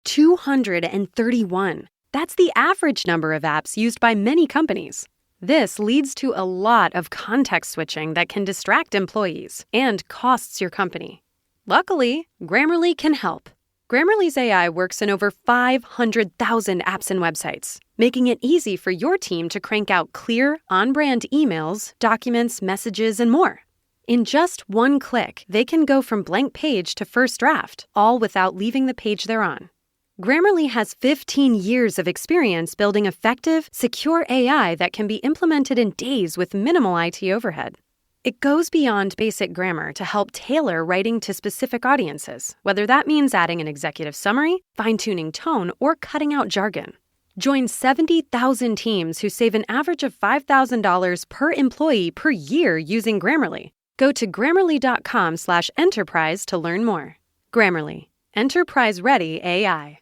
231. That's the average number of apps used by many companies. This leads to a lot of context switching that can distract employees and costs your company. Luckily, Grammarly can help. Grammarly's AI works in over 500,000 apps and websites, making it easy for your team to crank out clear, on-brand emails, documents, messages, and more. In just one click, they can go from blank page to first draft, all without leaving the page they're on. Grammarly has 15 years of experience building effective, secure AI that can be implemented in days with minimal IT overhead. It goes beyond basic grammar to help tailor writing to specific audiences, whether that means adding an executive summary, fine-tuning tone, or cutting out jargon. Join 70,000 teams who save an average of $5,000 per employee per year using Grammarly. Go to grammarly.com/enterprise to learn more. Grammarly, enterprise-ready AI.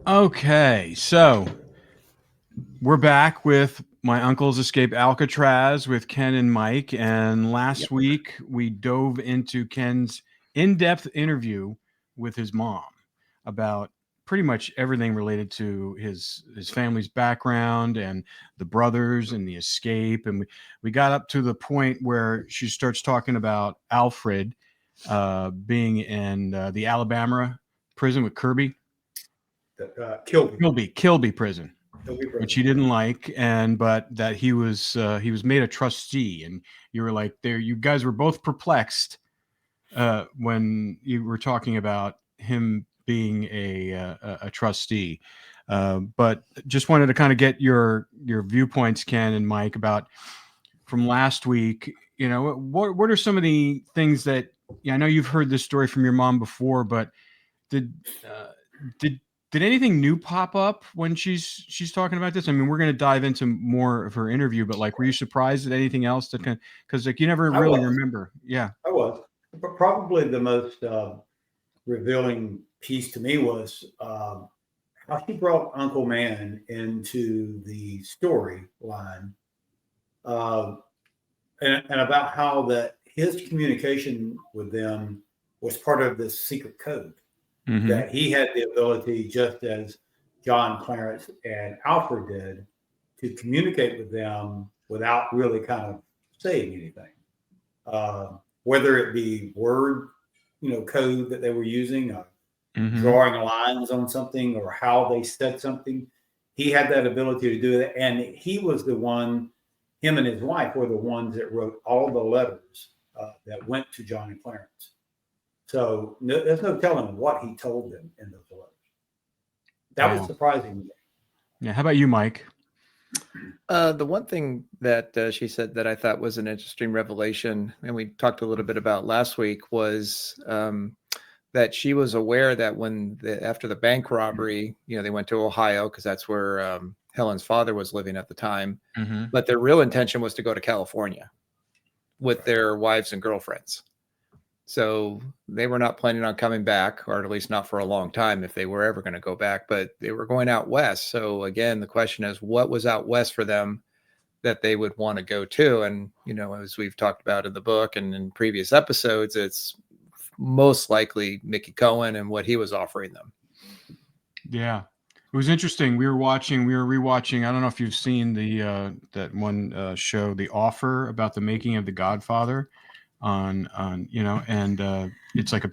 Okay, so we're back with My Uncle's Escape Alcatraz with Ken and Mike. And last week we dove into Ken's in-depth interview with his mom about pretty much everything related to his family's background and the brothers and the escape. And we got up to the point where she starts talking about Alfred being in the Alabama prison with Kirby. Kilby prison, which he didn't like, but that he was made a trustee, and you were like, there, you guys were both perplexed when you were talking about him being a trustee. But just wanted to kind of get your viewpoints, Ken and Mike, about from last week. You know, what are some of the things that I know you've heard this story from your mom before, but did anything new pop up when she's talking about this? I mean, we're going to dive into more of her interview, but like, were you surprised at anything else that because like you never really remember? Yeah, I was. But probably the most revealing piece to me was how she brought Uncle Man into the storyline, and about how that his communication with them was part of this secret code. Mm-hmm. That he had the ability, just as John, Clarence, and Alfred did, to communicate with them without really kind of saying anything. Whether it be word, code that they were using, drawing lines on something, or how they said something, he had that ability to do it. And he was the one, him and his wife were the ones that wrote all the letters that went to John and Clarence. So there's no telling what he told them in those letters. That was surprising to me. Yeah. How about you, Mike? The one thing that she said that I thought was an interesting revelation, and we talked a little bit about last week, was that she was aware that after the bank robbery, they went to Ohio because that's where Helen's father was living at the time. Mm-hmm. But their real intention was to go to California with their wives and girlfriends. So they were not planning on coming back, or at least not for a long time if they were ever going to go back, but they were going out west. So again, the question is, what was out west for them that they would want to go to? And, as we've talked about in the book and in previous episodes, it's most likely Mickey Cohen and what he was offering them. Yeah. It was interesting. We were rewatching. I don't know if you've seen that one show, The Offer, about the making of The Godfather. On it's like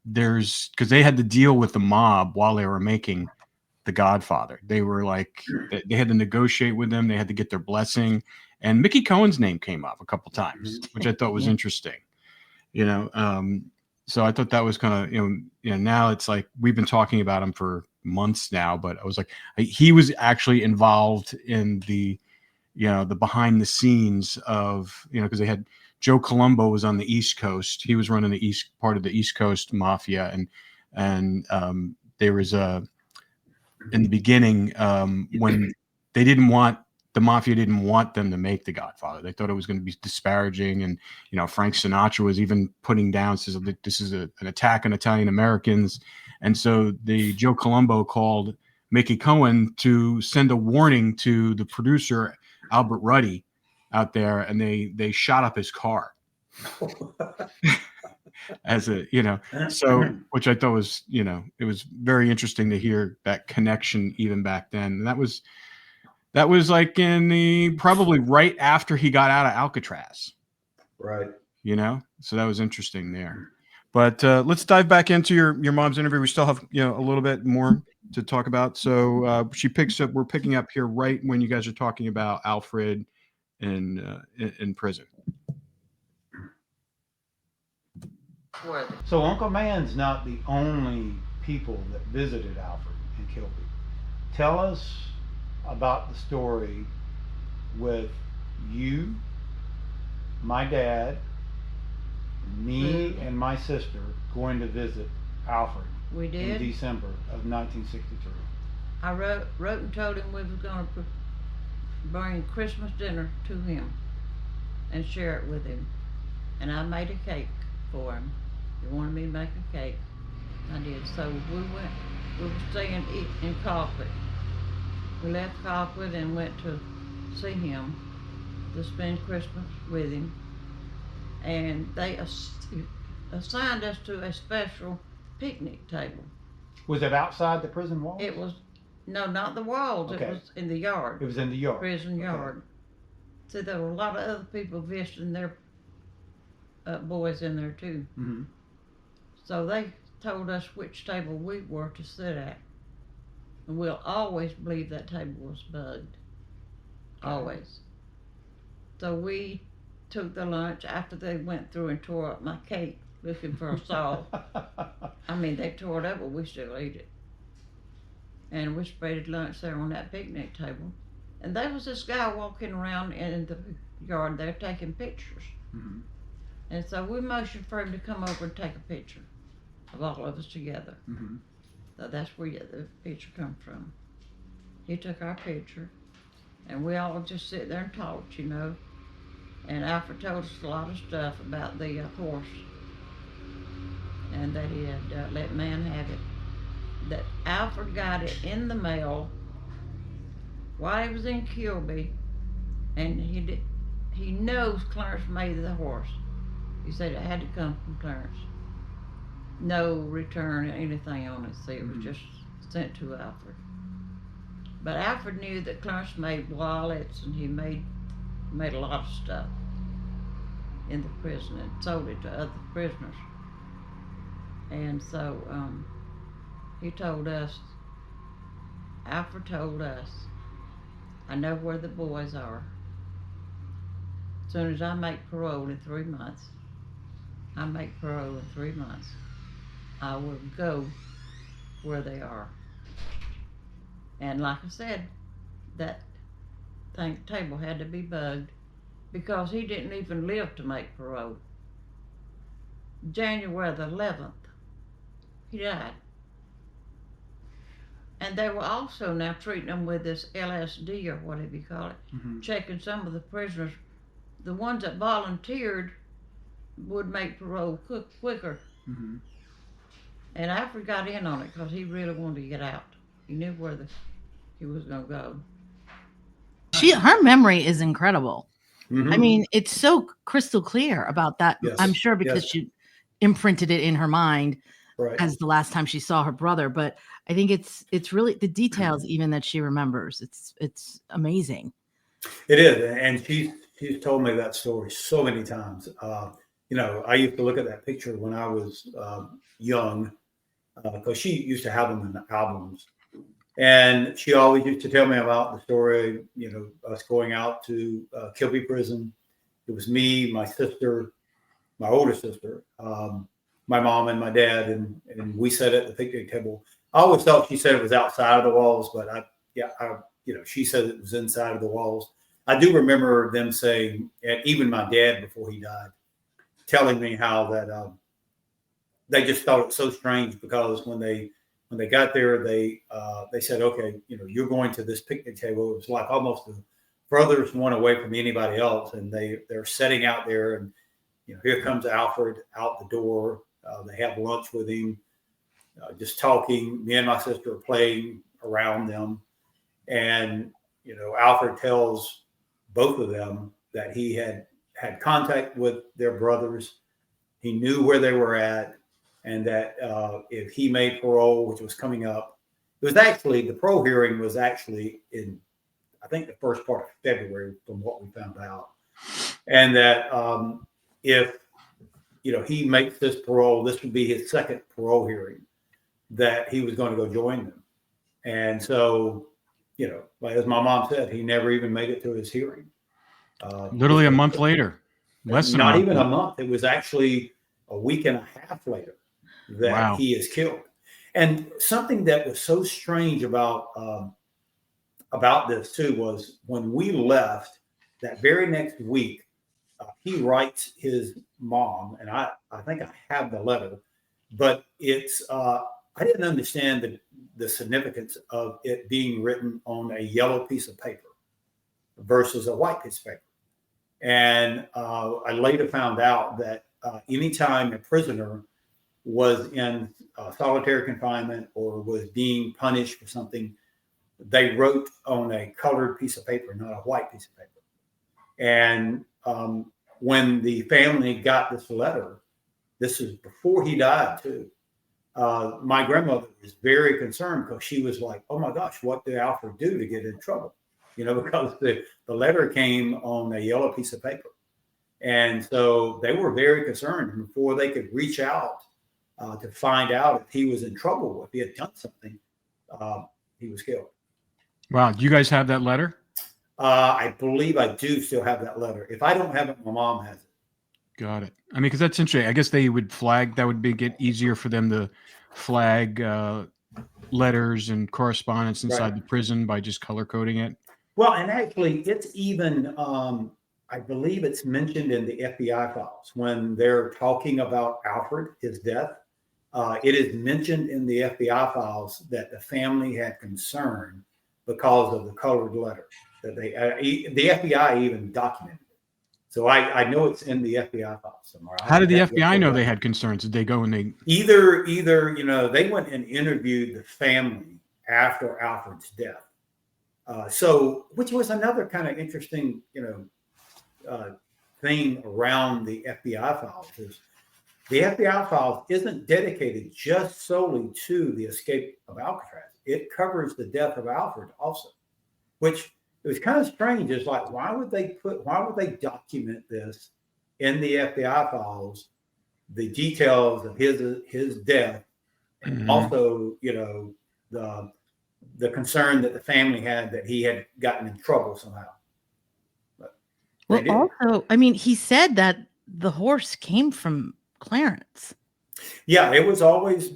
there's, because they had to deal with the mob while they were making The Godfather. They were like, they had to negotiate with them. They had to get their blessing, and Mickey Cohen's name came up a couple times, which I thought was interesting. So I thought that was kind of now it's like we've been talking about him for months now, but I was like, he was actually involved in the behind the scenes of, because they had Joe Colombo was on the East Coast. He was running the part of the East Coast mafia. And there was in the beginning when the mafia didn't want them to make The Godfather. They thought it was going to be disparaging. And, Frank Sinatra was even putting down, says that this is an attack on Italian Americans. And so Joe Colombo called Mickey Cohen to send a warning to the producer, Albert Ruddy, out there, and they shot up his car as a, so, which I thought was, it was very interesting to hear that connection even back then. And that was like probably right after he got out of Alcatraz. Right. So that was interesting there. But let's dive back into your mom's interview. We still have, a little bit more to talk about. So we're picking up here right when you guys are talking about Alfred in prison. So Uncle Man's not the only people that visited Alfred in Kilby. Tell us about the story with you, my dad, me, and my sister going to visit Alfred. We did. In December of 1963. I wrote and told him we was going to bring Christmas dinner to him and share it with him. And I made a cake for him. He wanted me to make a cake. I did. So we were staying in Colquitt. We left Colquitt and went to see him to spend Christmas with him. And they assigned us to a special picnic table. Was it outside the prison walls? It was, no, not the walls. Okay. It was in the yard. It was in the yard. Prison yard. So there were a lot of other people visiting their boys in there too. Mm-hmm. So they told us which table we were to sit at. And we'll always believe that table was bugged. Always. So we took the lunch after they went through and tore up my cake looking for a saw. I mean, they tore it up, but we still ate it. And we spread lunch there on that picnic table. And there was this guy walking around in the yard there taking pictures. Mm-hmm. And so we motioned for him to come over and take a picture of all of us together. Mm-hmm. So that's where the picture come from. He took our picture, and we all just sit there and talked, And Alfred told us a lot of stuff about the horse, and that he had let Man have it. That Alfred got it in the mail while he was in Kilby, and he knows Clarence made the horse. He said it had to come from Clarence. No return or anything on it. See, it was just sent to Alfred. But Alfred knew that Clarence made wallets, and he made a lot of stuff in the prison and sold it to other prisoners. And so he told us, Alfred told us, I know where the boys are. As soon as I make parole in 3 months, I will go where they are. And like I said, that table had to be bugged because he didn't even live to make parole. January the 11th, he died. And they were also now treating them with this LSD or whatever you call it, checking some of the prisoners. The ones that volunteered would make parole quicker. Mm-hmm. And Alfred got in on it because he really wanted to get out. He knew where he was going to go. Her memory is incredible. Mm-hmm. I mean, it's so crystal clear about that. Yes. I'm sure because she imprinted it in her mind as the last time she saw her brother. But I think it's really the details even that she remembers. It's amazing. It is, and she's told me that story so many times. I used to look at that picture when I was young because she used to have them in the albums. And she always used to tell me about the story, us going out to Kilby Prison. It was me, my sister, my older sister, my mom and my dad, and we sat at the picnic table. I always thought she said it was outside of the walls, but she said it was inside of the walls. I do remember them saying, and even my dad before he died, telling me how that they just thought it so strange because when they got there, they said, okay, you're going to this picnic table. It was like almost the furthest one away from anybody else. And they're sitting out there and, here comes Alfred out the door. They have lunch with him, just talking. Me and my sister are playing around them. And, Alfred tells both of them that he had contact with their brothers. He knew where they were at, and that if he made parole, which was coming up, it was actually, the parole hearing was actually in, I think, the first part of February, from what we found out, and that if he makes this parole, this would be his second parole hearing, that he was going to go join them. And so, as my mom said, he never even made it to his hearing. Literally a month later, less than not even a month. It was actually a week and a half later that he is killed. And something that was so strange about this too was when we left that very next week, he writes his mom, and I think I have the letter, but it's I didn't understand the significance of it being written on a yellow piece of paper versus a white piece of paper. And I later found out that anytime a prisoner was in solitary confinement or was being punished for something, they wrote on a colored piece of paper, not a white piece of paper. And when the family got this letter, this is before he died too, my grandmother was very concerned, because she was like, oh my gosh, what did Alfred do to get in trouble? Because the letter came on a yellow piece of paper. And so they were very concerned. And before they could reach out to find out if he was in trouble, if he had done something, he was killed. Wow. Do you guys have that letter? I believe I do still have that letter. If I don't have it, my mom has it. Got it. I mean, because that's interesting. I guess they would flag, that would get easier for them to flag letters and correspondence inside the prison by just color coding it. Well, and actually, it's even, I believe it's mentioned in the FBI files when they're talking about Alfred, his death. It is mentioned in the FBI files that the family had concern because of the colored letter that the FBI even documented. So I know it's in the FBI files somewhere. How did the FBI know they had concerns? Did they go and they either they went and interviewed the family after Alfred's death. So, which was another kind of interesting, thing around the FBI files, is the FBI files isn't dedicated just solely to the escape of Alcatraz. It covers the death of Alfred also, which it was kind of strange. It's like, why would they document this in the FBI files, the details of his death, and also, the concern that the family had that he had gotten in trouble somehow. But well, also, I mean, he said that the horse came from Clarence. Yeah, it was always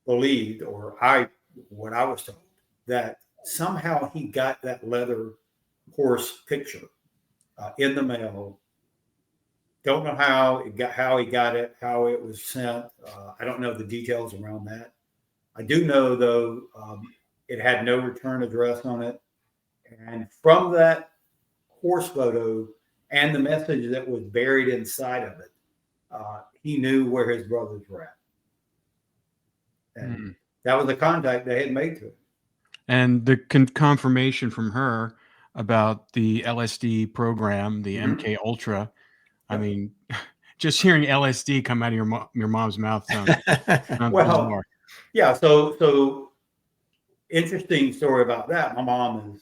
believed, or what I was told, that somehow he got that leather horse picture in the mail. Don't know how he got it, how it was sent. I don't know the details around that. I do know, though, it had no return address on it. And from that horse photo and the message that was buried inside of it, he knew where his brothers were at. And that was the contact they had made to him. And the confirmation from her about the LSD program, the MK Ultra. I mean, just hearing LSD come out of your mom's mouth sounds well, bizarre. Yeah. So interesting story about that. My mom is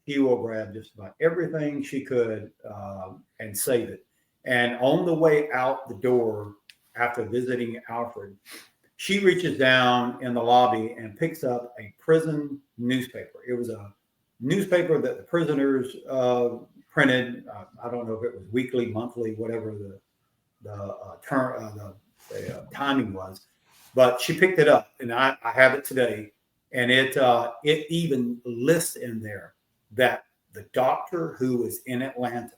she will grab just about everything she could and save it. And on the way out the door after visiting Alfred, she reaches down in the lobby and picks up a prison newspaper. It was a newspaper that the prisoners printed. I don't know if it was weekly, monthly, whatever the timing was, but she picked it up, and I have it today. And it even lists in there that the doctor who was in Atlanta,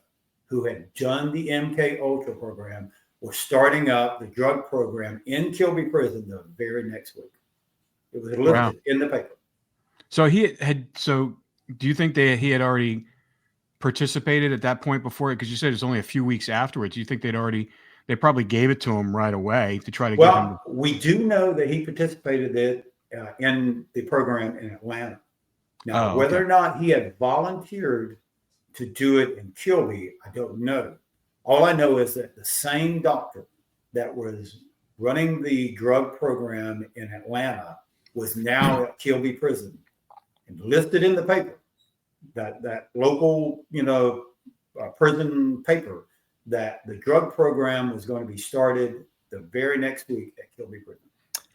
who had done the MK Ultra program, was starting up the drug program in Kilby Prison the very next week. It was listed in the paper. So So do you think he had already participated at that point before it? Because you said it's only a few weeks afterwards. Do you think they probably gave it to him right away to try to get him? We do know that he participated in the program in Atlanta. Now, whether or not he had volunteered to do it in Kilby, I don't know. All I know is that the same doctor that was running the drug program in Atlanta was now at Kilby Prison and listed in the paper, that local, prison paper, that the drug program was going to be started the very next week at Kilby Prison.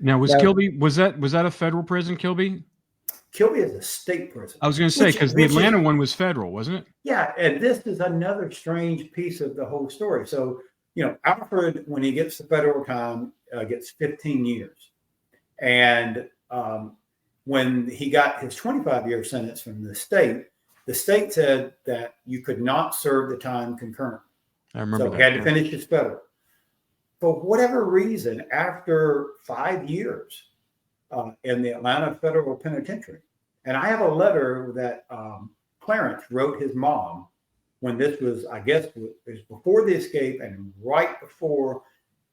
Now, Kilby, was that a federal prison, Kilby? Kilby is a state prison. I was going to say, because the Atlanta one was federal, wasn't it? Yeah, and this is another strange piece of the whole story. So, Alfred, when he gets the federal time, gets 15 years. And when he got his 25-year sentence from the state said that you could not serve the time concurrently. I remember so that. He had to finish his federal. For whatever reason, after 5 years in the Atlanta Federal Penitentiary, and I have a letter that Clarence wrote his mom when this was, I guess, it was before the escape and right before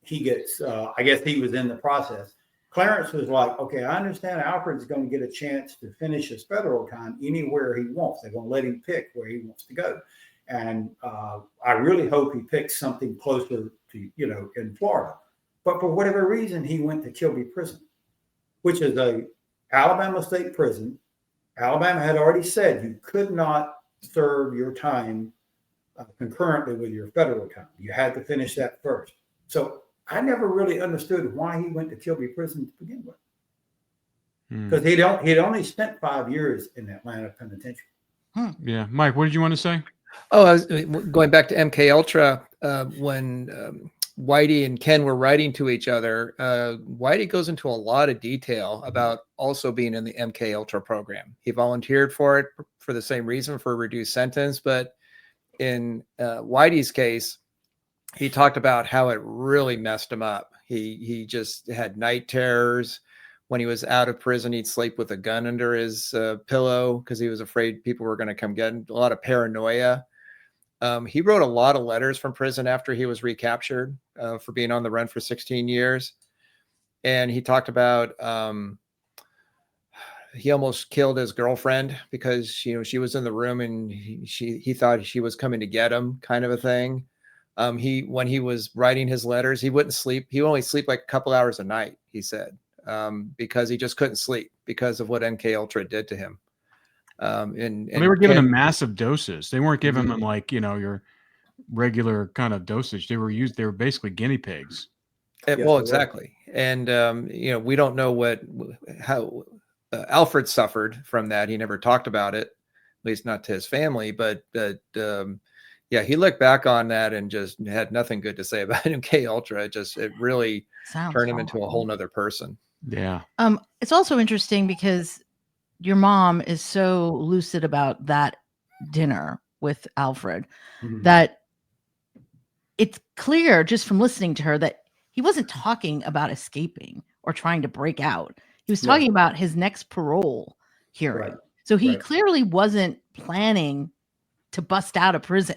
he gets, I guess he was in the process. Clarence was like, okay, I understand Alfred's going to get a chance to finish his federal time anywhere he wants. They're going to let him pick where he wants to go. And I really hope he picks something closer to, in Florida. But for whatever reason, he went to Kilby Prison, which is a Alabama state prison. Alabama had already said you could not serve your time concurrently with your federal time. You had to finish that first. So I never really understood why he went to Kilby Prison to begin with. Because he'd only spent 5 years in the Atlanta Penitentiary. Yeah. Mike, what did you want to say? Oh, I was going back to MK Ultra when Whitey and Ken were writing to each other. Whitey goes into a lot of detail about also being in the MK Ultra program. He volunteered for it for the same reason, for a reduced sentence. But in Whitey's case, he talked about how it really messed him up. He just had night terrors. When he was out of prison, he'd sleep with a gun under his pillow because he was afraid people were going to come get him. A lot of paranoia. He wrote a lot of letters from prison after he was recaptured for being on the run for 16 years. And he talked about he almost killed his girlfriend because she was in the room and he thought she was coming to get him, kind of a thing. When he was writing his letters, he wouldn't sleep. He would only sleep like a couple hours a night, he said, because he just couldn't sleep because of what MK Ultra did to him. And they were giving him massive doses. They weren't giving him like, your regular kind of dosage. They were basically guinea pigs. Well, exactly. And, we don't know how Alfred suffered from that. He never talked about it, at least not to his family, but he looked back on that and just had nothing good to say about MK Ultra. It really turned him into a whole nother person. Yeah. It's also interesting because your mom is so lucid about that dinner with Alfred that it's clear just from listening to her that he wasn't talking about escaping or trying to break out. He was talking about his next parole hearing. Right. So he clearly wasn't planning to bust out of prison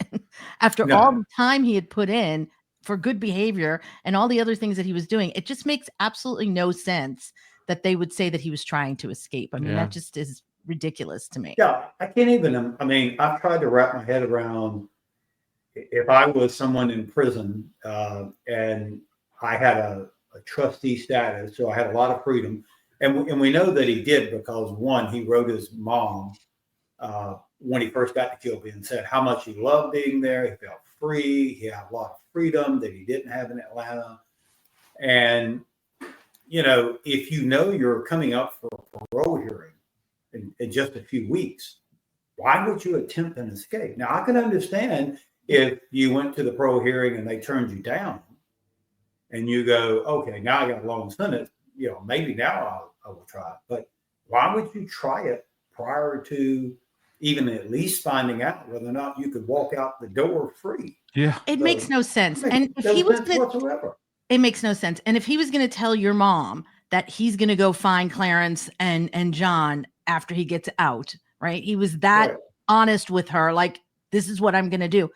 after all the time he had put in for good behavior and all the other things that he was doing. It just makes absolutely no sense that they would say that he was trying to escape. I mean, that just is ridiculous to me. Yeah, I can't even, I've tried to wrap my head around if I was someone in prison and I had a trustee status, so I had a lot of freedom. And we know that he did because, one, he wrote his mom when he first got to Kilby and said how much he loved being there. He felt free. He had a lot of freedom that he didn't have in Atlanta. And if you're coming up for a parole hearing in just a few weeks, why would you attempt an escape? Now, I can understand if you went to the parole hearing and they turned you down and you go, okay, now I got a long sentence, maybe now I will try it. But why would you try it prior to even at least finding out whether or not you could walk out the door free? Yeah. It makes no sense. And if he was whatsoever. It makes no sense. And if he was going to tell your mom that he's going to go find Clarence and John after he gets out, right? He was that honest with her, like, this is what I'm going to do.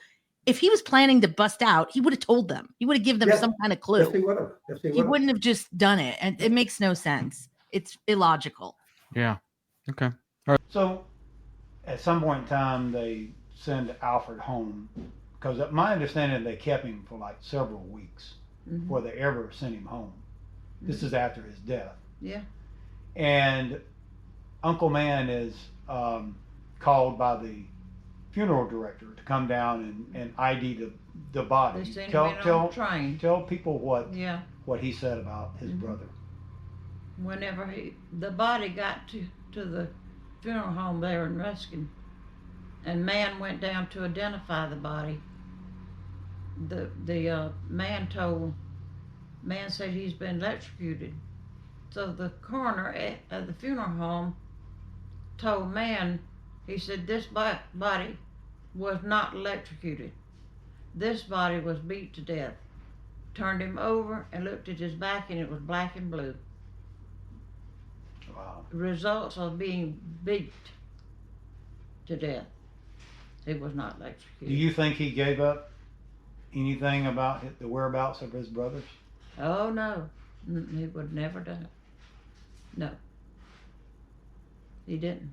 If he was planning to bust out, he would have told them. He would have given them some kind of clue. Yes, he wouldn't have just done it. And it makes no sense. It's illogical. Yeah. Okay. All right. So at some point in time, they send Alfred home, because my understanding they kept him for like several weeks before they ever sent him home. This is after his death. Yeah. And Uncle Man is called by the funeral director to come down and ID the body. They sent him in on a train. Tell people what Yeah. what he said about his brother. Whenever the body got to the funeral home there in Ruskin, and man went down to identify the body, the man said he's been electrocuted. So the coroner at the funeral home told man, he said, this body was not electrocuted. This body was beat to death. Turned him over and looked at his back, and it was black and blue. Wow. Results of being beat to death. He was not electrocuted. Do you think he gave up anything about the whereabouts of his brothers? Oh no, he would never done it. No, he didn't.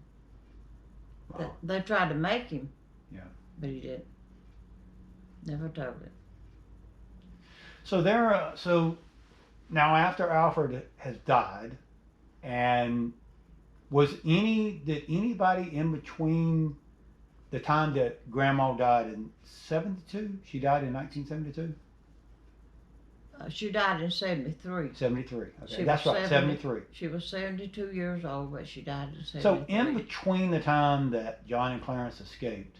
Wow. They tried to make him. Yeah. But he didn't. Never told it. So so now after Alfred has died, and did anybody in between the time that Grandma died in 72? She died in 1972? She died in 73. 73. Okay, She that's was right, 70. 73. She was 72 years old, but she died in 73. So in between the time that John and Clarence escaped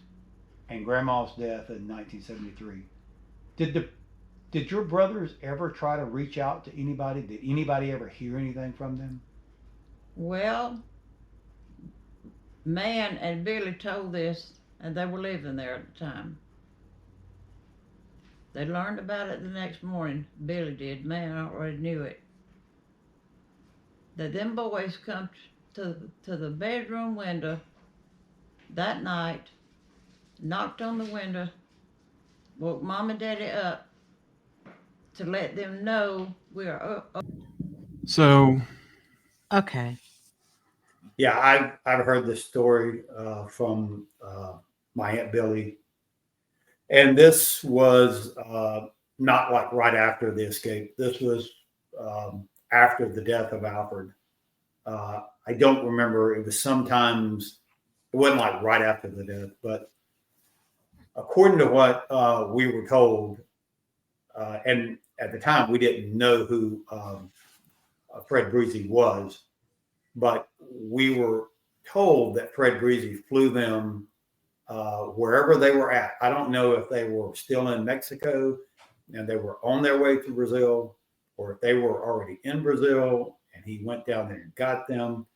and Grandma's death in 1973, did your brothers ever try to reach out to anybody? Did anybody ever hear anything from them? Well, Man and Billy told this, and they were living there at the time. They learned about it the next morning. Billy did. Man already knew it. That them boys come to the bedroom window that night, knocked on the window, woke Mom and Daddy up to let them know we are up. So, Okay. Yeah, I've heard this story from my Aunt Billy. And this was not like right after the escape. This was after the death of Alfred. I don't remember. It was sometimes, it wasn't like right after the death, but according to what we were told, and at the time we didn't know who Fred Breezy was, but we were told that Fred Breezy flew them wherever they were at. I don't know if they were still in Mexico and they were on their way to Brazil, or if they were already in Brazil and he went down there and got them.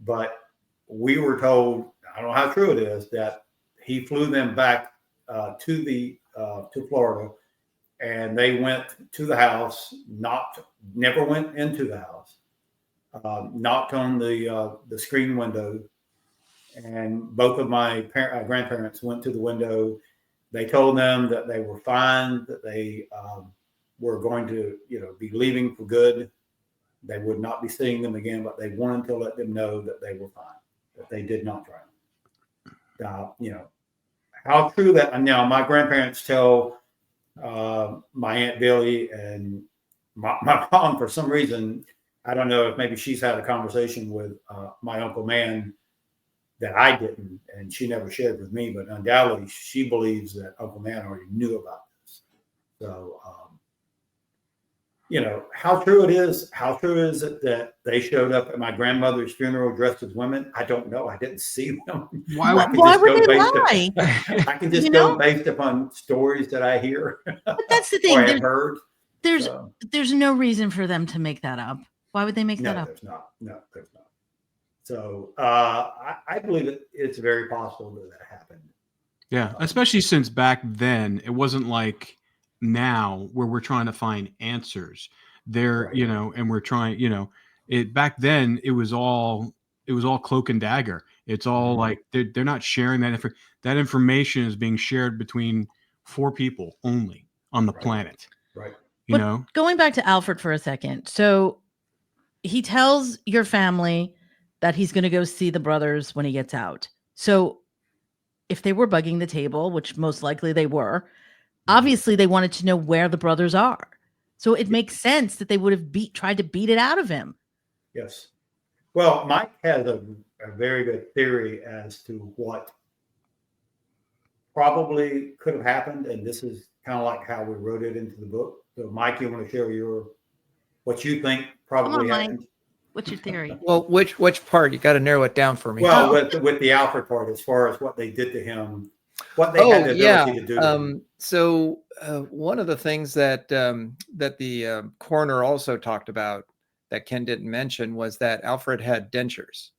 But we were told, I don't know how true it is, that he flew them back to Florida, and they went to the house, never went into the house, knocked on the screen window, and both of my grandparents went to the window. They told them that they were fine, that they were going to, be leaving for good. They would not be seeing them again, but they wanted to let them know that they were fine, that they did not drown. How true that? Now, my grandparents tell my Aunt Billy and my mom, for some reason, I don't know if maybe she's had a conversation with my Uncle Man that I didn't, and she never shared with me, but undoubtedly she believes that Uncle Man already knew about this. So, how true it is it that they showed up at my grandmother's funeral dressed as women? I don't know. I didn't see them. why would they lie? I can just go based upon stories that I hear. But that's the thing. Or have heard. There's no reason for them to make that up. Why would they make that up? There's not. No, there's not. So I believe it's very possible that happened. yeah, especially since back then it wasn't like now where we're trying to find answers there, Right. and we're trying, it back then it was all cloak and dagger. It's all like they're not sharing that that information is being shared between 4 people only on the planet. Right. Going back to Alfred for a second. So he tells your family that he's going to go see the brothers when he gets out. So if they were bugging the table, which most likely they were, obviously they wanted to know where the brothers are. So it makes sense that they would have tried to beat it out of him. Yes. Well, Mike has a very good theory as to what probably could have happened, and this is kind of like how we wrote it into the book. So, Mike, you want to share what you think probably happened? What's your theory? Well, which part? You got to narrow it down for me. Well, with the Alfred part, as far as what they did to him, what they had the ability to do to him. So one of the things that the coroner also talked about that Ken didn't mention was that Alfred had dentures.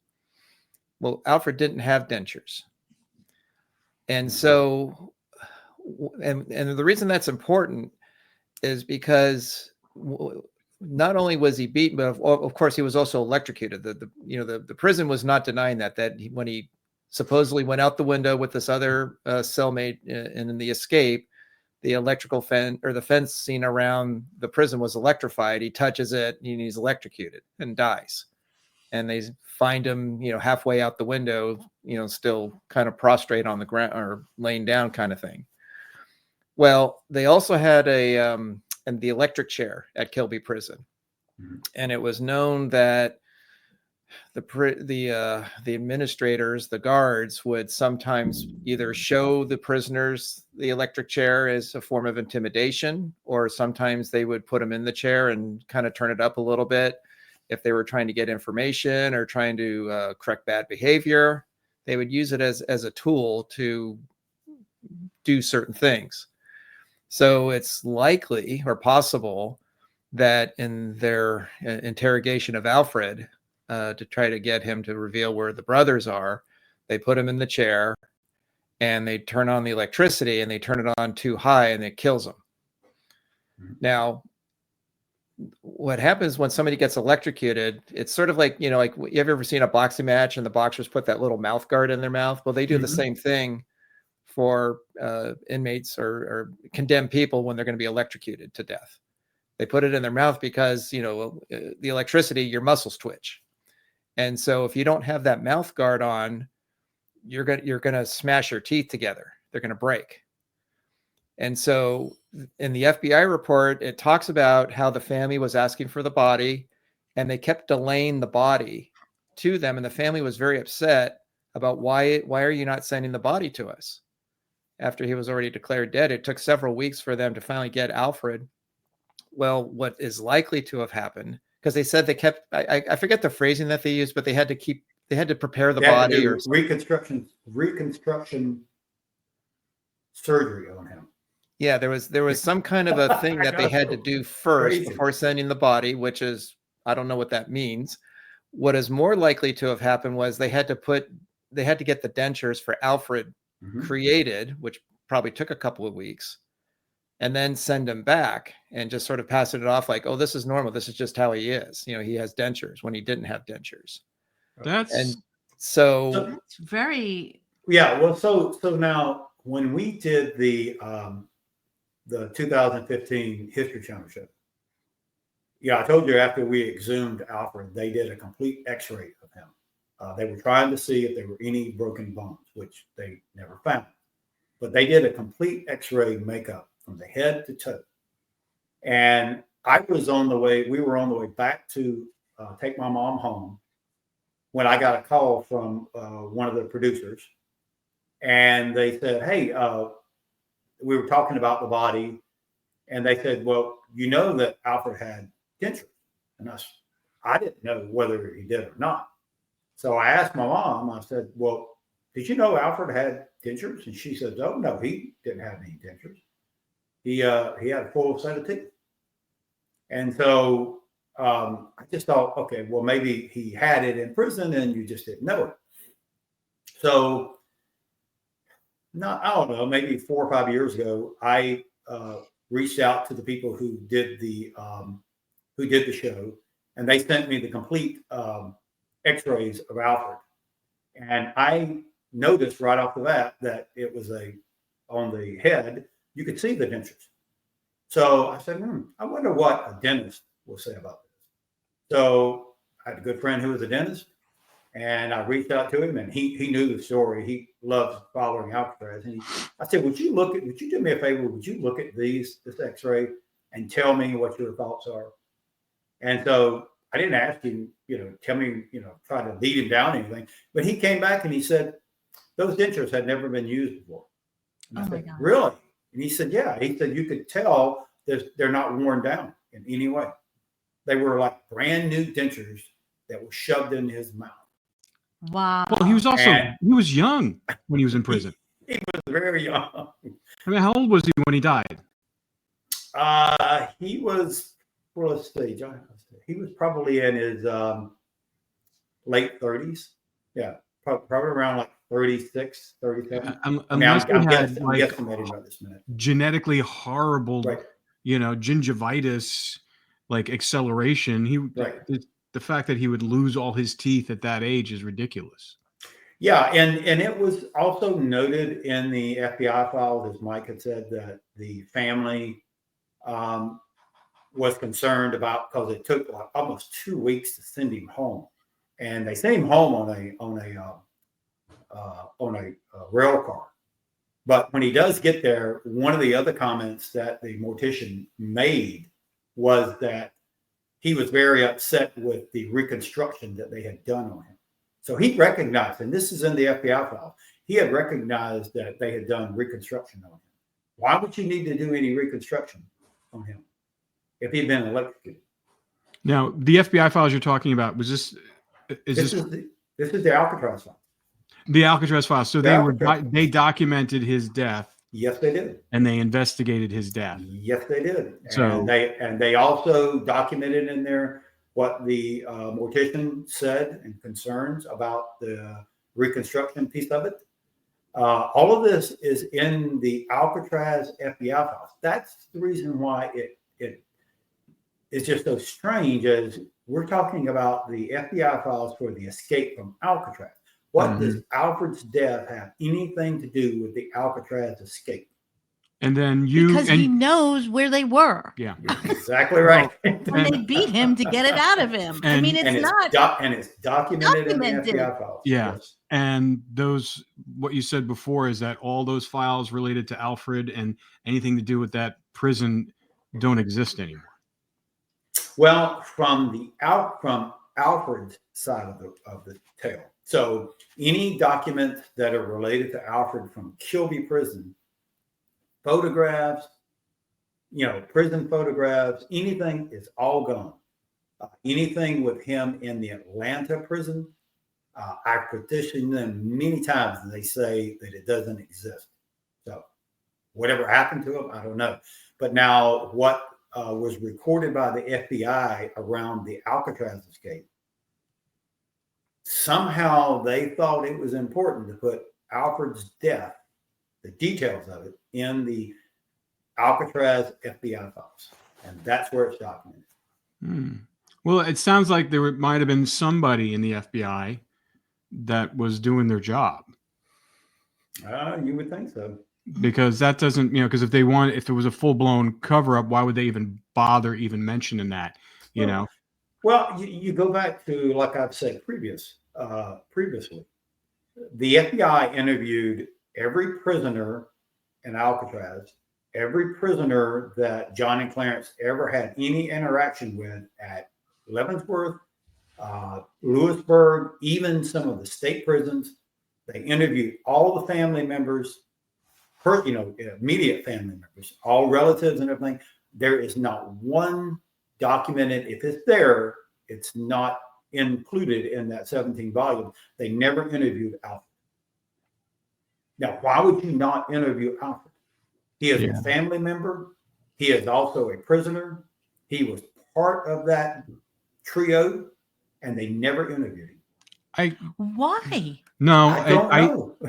Well, Alfred didn't have dentures. And so, and the reason that's important is because not only was he beaten, but of course he was also electrocuted. The prison was not denying that when he supposedly went out the window with this other cellmate and in the escape, the electrical fence or the fencing around the prison was electrified. He touches it and he's electrocuted and dies. And they find him, halfway out the window, still kind of prostrate on the ground or laying down kind of thing. Well, they also had the electric chair at Kilby Prison. Mm-hmm. And it was known that the administrators, the guards, would sometimes either show the prisoners the electric chair as a form of intimidation, or sometimes they would put them in the chair and kind of turn it up a little bit. If they were trying to get information or trying to correct bad behavior, they would use it as a tool to do certain things. So it's likely or possible that in their interrogation of Alfred, to try to get him to reveal where the brothers are, they put him in the chair and they turn on the electricity and they turn it on too high and it kills him. Mm-hmm. Now, what happens when somebody gets electrocuted, it's sort of like, you have ever seen a boxing match and the boxers put that little mouth guard in their mouth? Well, they do the same thing for inmates or condemned people when they're going to be electrocuted to death. They put it in their mouth because, the electricity, your muscles twitch. And so if you don't have that mouth guard on, you're going to smash your teeth together. They're going to break. And so in the FBI report, it talks about how the family was asking for the body and they kept delaying the body to them. And the family was very upset about why are you not sending the body to us? After he was already declared dead, it took several weeks for them to finally get Alfred. Well, what is likely to have happened, because they said they kept, I forget the phrasing that they used, but they had to prepare the body or reconstruction surgery on him. Yeah, there was some kind of a thing that they had to do first before sending the body, which is, I don't know what that means. What is more likely to have happened was they had to get the dentures for Alfred created, which probably took a couple of weeks, and then send him back and just sort of pass it off like, oh, this is normal. This is just how he is. He has dentures when he didn't have dentures. So that's very. Yeah. Well, so now when we did the 2015 History Channel show, I told you after we exhumed Alfred, they did a complete X-ray of him. They were trying to see if there were any broken bones, which they never found. But they did a complete X-ray makeup from the head to toe. And we were on the way back to take my mom home when I got a call from one of the producers. And they said, hey, we were talking about the body. And they said, well, that Alfred had dentures. And I didn't know whether he did or not. So I asked my mom, I said, well, did you know Alfred had dentures? And she said, oh, no, he didn't have any dentures. He had a full set of teeth. And so I just thought, okay, well, maybe he had it in prison and you just didn't know it. So I don't know, maybe 4 or 5 years ago, I reached out to the people who did the show, and they sent me the complete X-rays of Alfred. And I noticed right off the bat that it was on the head, you could see the dentures. So I said, I wonder what a dentist will say about this. So I had a good friend who was a dentist. And I reached out to him, and he knew the story. He loves following Alcatraz. And I said, would you do me a favor? Would you look at this X-ray and tell me what your thoughts are? And so I didn't ask him, tell me, try to lead him down anything. But he came back and he said, those dentures had never been used before. And I said, really? And he said, yeah. He said, you could tell they're not worn down in any way. They were like brand new dentures that were shoved in his mouth. Wow. Well, he was young when he was in prison. He was very young. I mean, how old was he when he died? He was, well, let's see, John, he was probably in his late 30s. Yeah, probably around like 36, 37. I'm guesstimating about this minute. Genetically horrible, Right. Gingivitis, like acceleration. The fact that he would lose all his teeth at that age is ridiculous. Yeah, and it was also noted in the FBI files, as Mike had said, that the family was concerned about, because it took like almost 2 weeks to send him home, and they sent him home on a rail car. But when he does get there, one of the other comments that the mortician made was that he was very upset with the reconstruction that they had done on him. So he recognized, and this is in the FBI file, he had recognized that they had done reconstruction on him. Why would you need to do any reconstruction on him if he'd been electrocuted? Now, the FBI files you're talking about, this is the Alcatraz file. The Alcatraz files. So they documented his death. Yes, they did. And they investigated his death. Yes, they did. So they also documented in there what the mortician said and concerns about the reconstruction piece of it. All of this is in the Alcatraz FBI files. That's the reason why it is just so strange, as we're talking about the FBI files for the escape from Alcatraz. What does Alfred's death have anything to do with the Alcatraz escape? And then because he knows where they were. Yeah, you're exactly right. And they beat him to get it out of him. I mean, it's documented in the FBI files. Yeah, yes. And what you said before is that all those files related to Alfred and anything to do with that prison don't exist anymore. Well, from Alfred's side of the tale. So any documents that are related to Alfred from Kilby Prison, photographs, prison photographs, anything is all gone. Anything with him in the Atlanta prison, I petitioned them many times and they say that it doesn't exist. So whatever happened to him, I don't know. But now what was recorded by the FBI around the Alcatraz escape, somehow they thought it was important to put Alfred's death, the details of it, in the Alcatraz FBI files. And that's where it's documented. Well, it sounds like there might have been somebody in the FBI that was doing their job. You would think so. Because that doesn't, because if it was a full-blown cover-up, why would they even bother even mentioning that, know? Well, you go back to, like I've said previously, the FBI interviewed every prisoner in Alcatraz, every prisoner that John and Clarence ever had any interaction with at Leavenworth, Lewisburg, even some of the state prisons. They interviewed all the family members, immediate family members, all relatives and everything. There is not one documented. If it's there, it's not included in that 17 volumes. They never interviewed Alfred. Now, why would you not interview Alfred? He is a family member. He is also a prisoner. He was part of that trio, and they never interviewed him. Why? No, I don't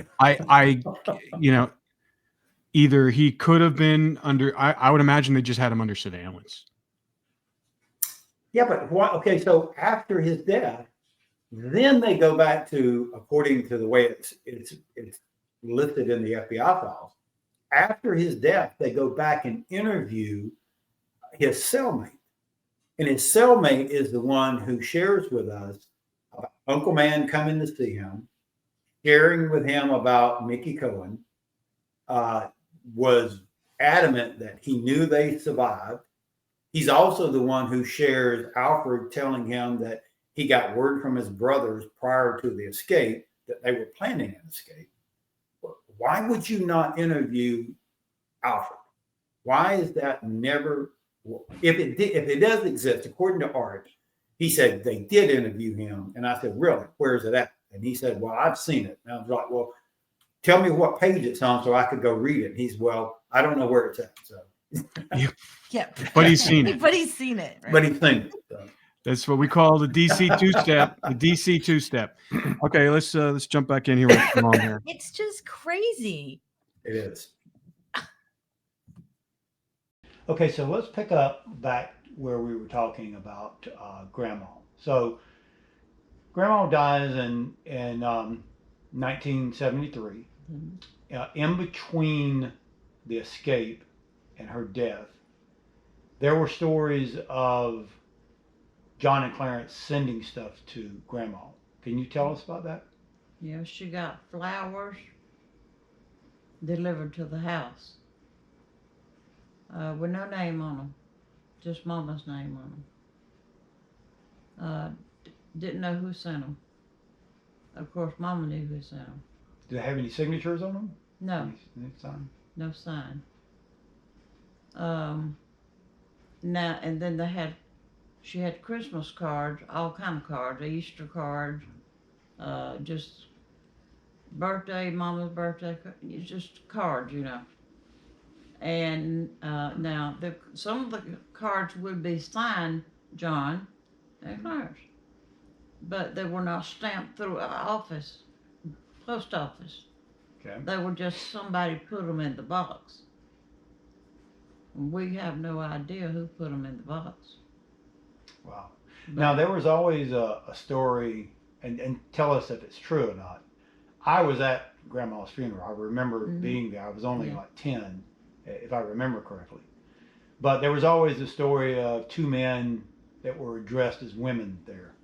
know. Either he could have been under, I would imagine they just had him under surveillance. Yeah, but what? Okay, so after his death, then they go back to, according to the way it's listed in the FBI files. After his death, they go back and interview his cellmate, and his cellmate is the one who shares with us about Uncle Man coming to see him, sharing with him about Mickey Cohen, was adamant that he knew they survived. He's also the one who shares Alfred telling him that he got word from his brothers prior to the escape that they were planning an escape. Why would you not interview Alfred? Why is that never? If it does exist, according to Art, he said they did interview him, and I said, really? Where is it at? And he said, well, I've seen it. And I was like, well, tell me what page it's on so I could go read it. And he's, well, I don't know where it's at. So, Yeah. But he's seen it. But he's seen it. Right? but he's seen it. So. That's what we call the DC two-step. The DC two-step. Okay, let's jump back in here with Mom here. It's just crazy. It is. Okay, so let's pick up back where we were talking about Grandma. So Grandma dies in 1973. In between the escape and her death, there were stories of John and Clarence sending stuff to Grandma. Can you tell us about that? Yeah, she got flowers delivered to the house with no name on them, just Mama's name on them. Didn't know who sent them. Of course, Mama knew who sent them. Do they have any signatures on them? No, Any sign? no sign. Now and then she had Christmas cards, all kind of cards, Easter cards, just birthday, Mama's birthday, just cards, you know. And now some of the cards would be signed John and Clarence, but they were not stamped through post office. Okay. They were just somebody put them in the box. We have no idea who put them in the box. Wow. But Now, there was always a story, and tell us if it's true or not. I was at Grandma's funeral. I remember being there. I was only like 10, if I remember correctly. But there was always a story of two men that were dressed as women there.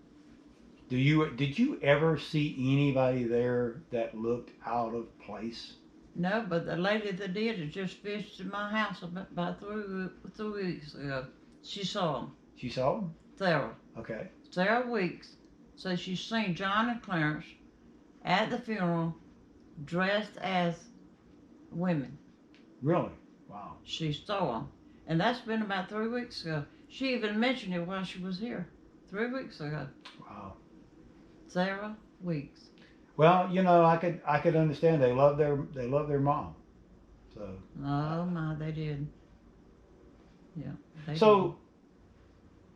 Did you ever see anybody there that looked out of place? no, but the lady that did it just visited my house about 3 weeks ago. She saw them. She saw them? Sarah. Okay. Sarah Weeks. So she's seen John and Clarence at the funeral dressed as women. Really? Wow. She saw them. And that's been about 3 weeks ago. She even mentioned it while she was here 3 weeks ago. Wow. Sarah Weeks. Well, you know, I could understand they love their mom. So. Oh my, they did. Yeah. They So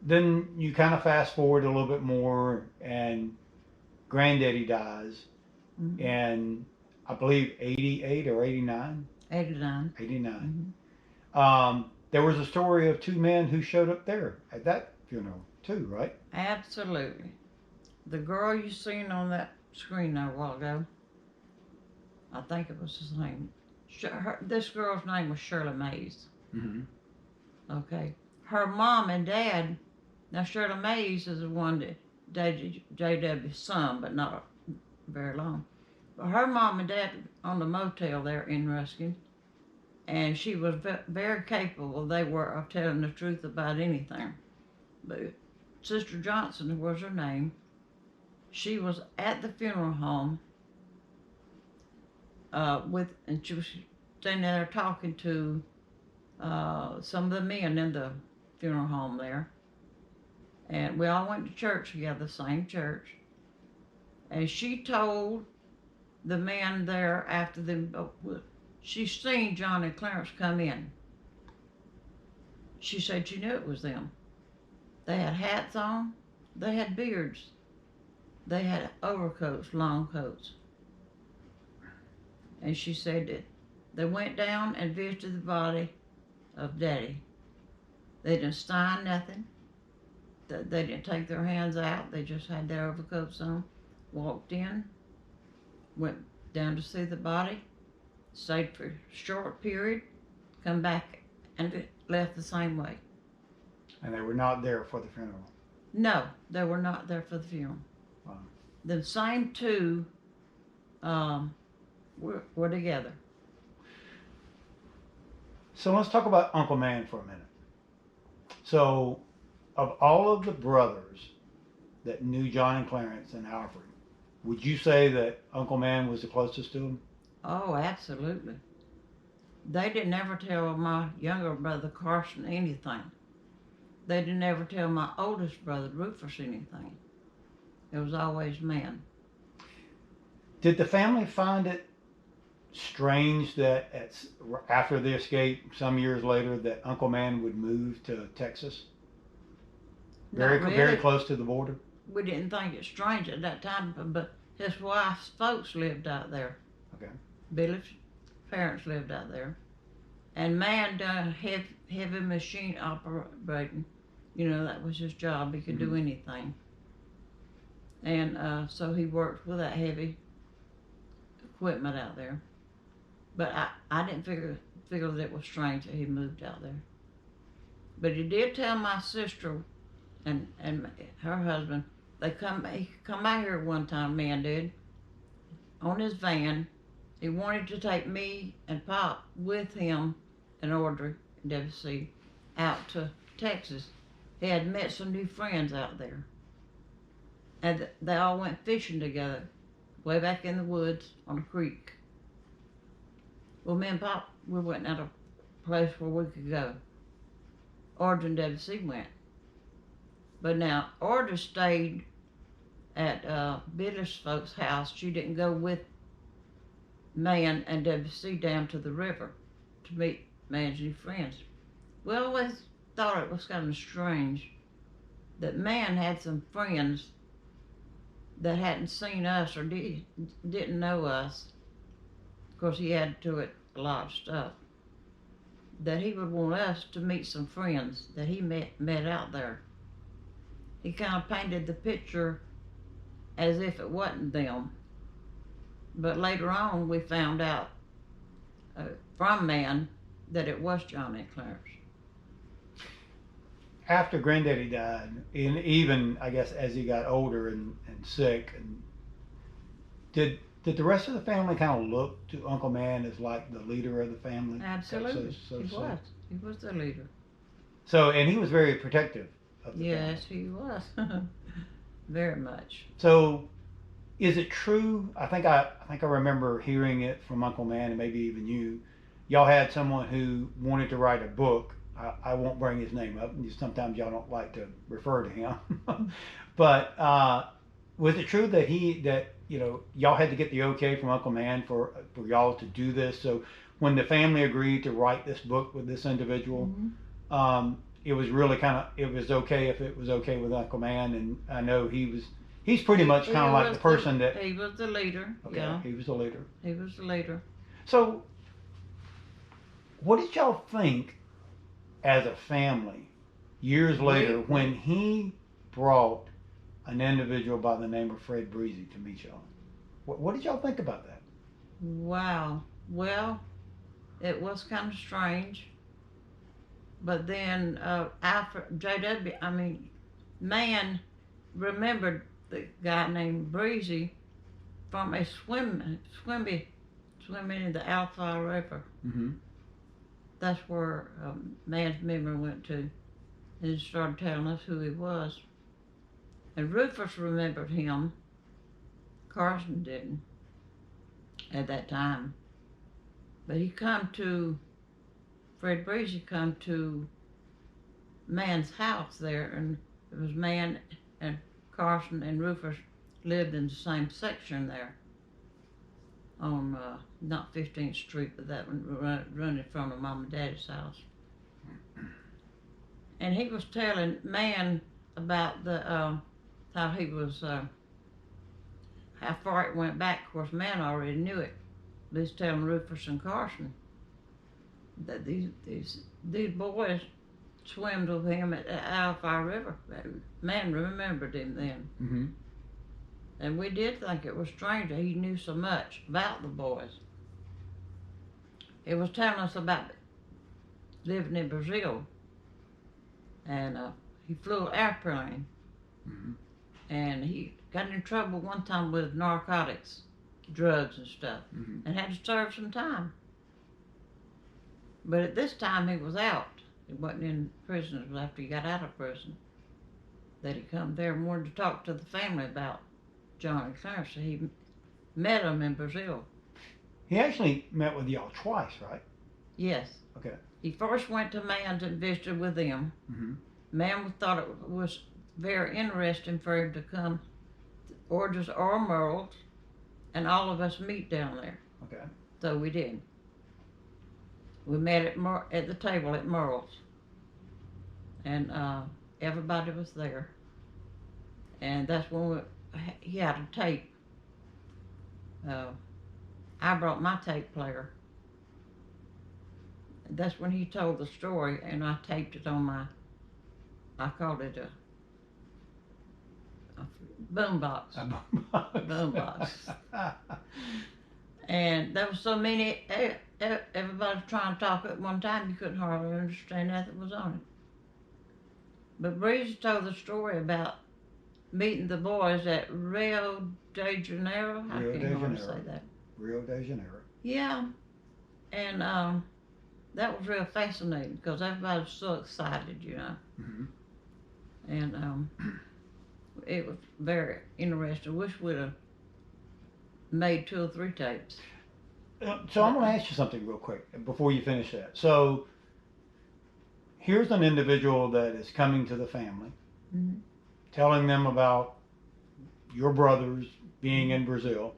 then you kind of fast forward a little bit more, and Granddaddy dies, did. and I believe 88 or 89. 89. 89. Mhm. There was a story of two men who showed up there at that funeral too, right? Absolutely. The girl you seen on that screen there a while ago, I think it was his name. This girl's name was Shirley Mays. Mm-hmm. Okay. Her mom and dad, now Shirley Mays is the one that dated J.W.'s son, but not very long. But her mom and dad on the motel there in Ruskin, and she was very capable, they were, of telling the truth about anything. But Sister Johnson was her name. She was at the funeral home and she was standing there talking to some of the men in the funeral home there. And we all went to church together, same church. And she told the men there after them, she seen John and Clarence come in. She said she knew it was them. They had hats on, they had beards, they had overcoats, long coats. And she said that they went down and visited the body of Daddy. They didn't sign nothing. They didn't take their hands out. They just had their overcoats on. Walked in, went down to see the body, stayed for a short period, come back and left the same way. And they were not there for the funeral. No, they were not there for the funeral. Wow. The same two were together. So let's talk about Uncle Man for a minute. So, of all of the brothers that knew John and Clarence and Alfred, would you say that Uncle Man was the closest to him? Oh, absolutely. They didn't ever tell my younger brother Carson anything. They didn't ever tell my oldest brother Rufus anything. It was always man. Did the family find it strange that after the escape, some years later, that Uncle Man would move to Texas, very Not very really. close to the border? We didn't think it strange at that time, but his wife's folks lived out there. Okay. Billy's parents lived out there. And man done heavy machine operating. You know, that was his job. He could do anything. And so he worked with that heavy equipment out there. But I didn't figure that it was strange that he moved out there. But he did tell my sister and her husband, he come out here one time, man did, on his van. He wanted to take me and Pop with him and Audrey and WC out to Texas. He had met some new friends out there. And they all went fishing together, way back in the woods on a creek. Well, me and Pop, we went out a place where we could go. Audrey and WC went. But now, Audrey stayed at Billy's folks' house. She didn't go with Man and WC down to the river to meet Man's new friends. We always thought it was kind of strange that Man had some friends that hadn't seen us or didn't know us. Of course, he added to it a lot of stuff. That he would want us to meet some friends that he met out there. He kind of painted the picture as if it wasn't them. But later on, we found out from Man that it was John and Clarence. After Granddaddy died, and even I guess as he got older and sick, and did the rest of the family kind of look to Uncle Man as like the leader of the family? Absolutely, he was the leader. So, and he was very protective of the family. Yes, he was. Very much. So, is it true? I think I remember hearing it from Uncle Man and maybe even you. Y'all had someone who wanted to write a book. I won't bring his name up. Sometimes y'all don't like to refer to him. But was it true that y'all had to get the okay from Uncle Man for y'all to do this? So when the family agreed to write this book with this individual, it was really it was okay if it was okay with Uncle Man. And I know he's pretty much kind of like the person that he was the leader. Okay, yeah, he was the leader. He was the leader. So, what did y'all think as a family years later when he brought an individual by the name of Fred Breezy to meet y'all? What did y'all think about that? Wow. Well, it was kind of strange. But then Man remembered the guy named Breezy from a swimming in the Alcatraz River. Mm-hmm. That's where Man's memory went to. And he started telling us who he was. And Rufus remembered him. Carson didn't at that time. But Fred Breezy come to Man's house there, and it was Man and Carson and Rufus lived in the same section there on not 15th Street, but that one running from the Mom and Daddy's house. And he was telling Man about the how he was how far it went back. Of course, Man already knew it. But he's telling Rufus and Carson that these boys swam with him at the Alcatraz River. Man remembered him then. Mm-hmm. And we did think it was strange that he knew so much about the boys. He was telling us about living in Brazil. And he flew an airplane. Mm-hmm. and he got in trouble one time with narcotics, drugs and stuff, and had to serve some time. But at this time he was out. He wasn't in prison. It was after he got out of prison that he come there and wanted to talk to the family about John and Clarence. So he met them in Brazil. He actually met with y'all twice, right? Yes. Okay. He first went to Man's and visited with them. Man thought it was very interesting for him to come to Orders or Merle's and all of us meet down there. Okay. So we did. We met at the table at Merle's, and everybody was there. And that's when he had a tape. I brought my tape player. That's when he told the story, and I taped it on I called it a boombox. Boombox. And there was so many, everybody was trying to talk at one time, you couldn't hardly understand nothing was on it. But Breeze told the story about meeting the boys at Rio de Janeiro. I can't hardly say that. Rio de Janeiro. Yeah, and that was real fascinating because everybody was so excited, you know. And it was very interesting. Wish we'd have made 2 or 3 tapes. So I'm going to ask you something real quick before you finish that. So here's an individual that is coming to the family, telling them about your brothers being in Brazil.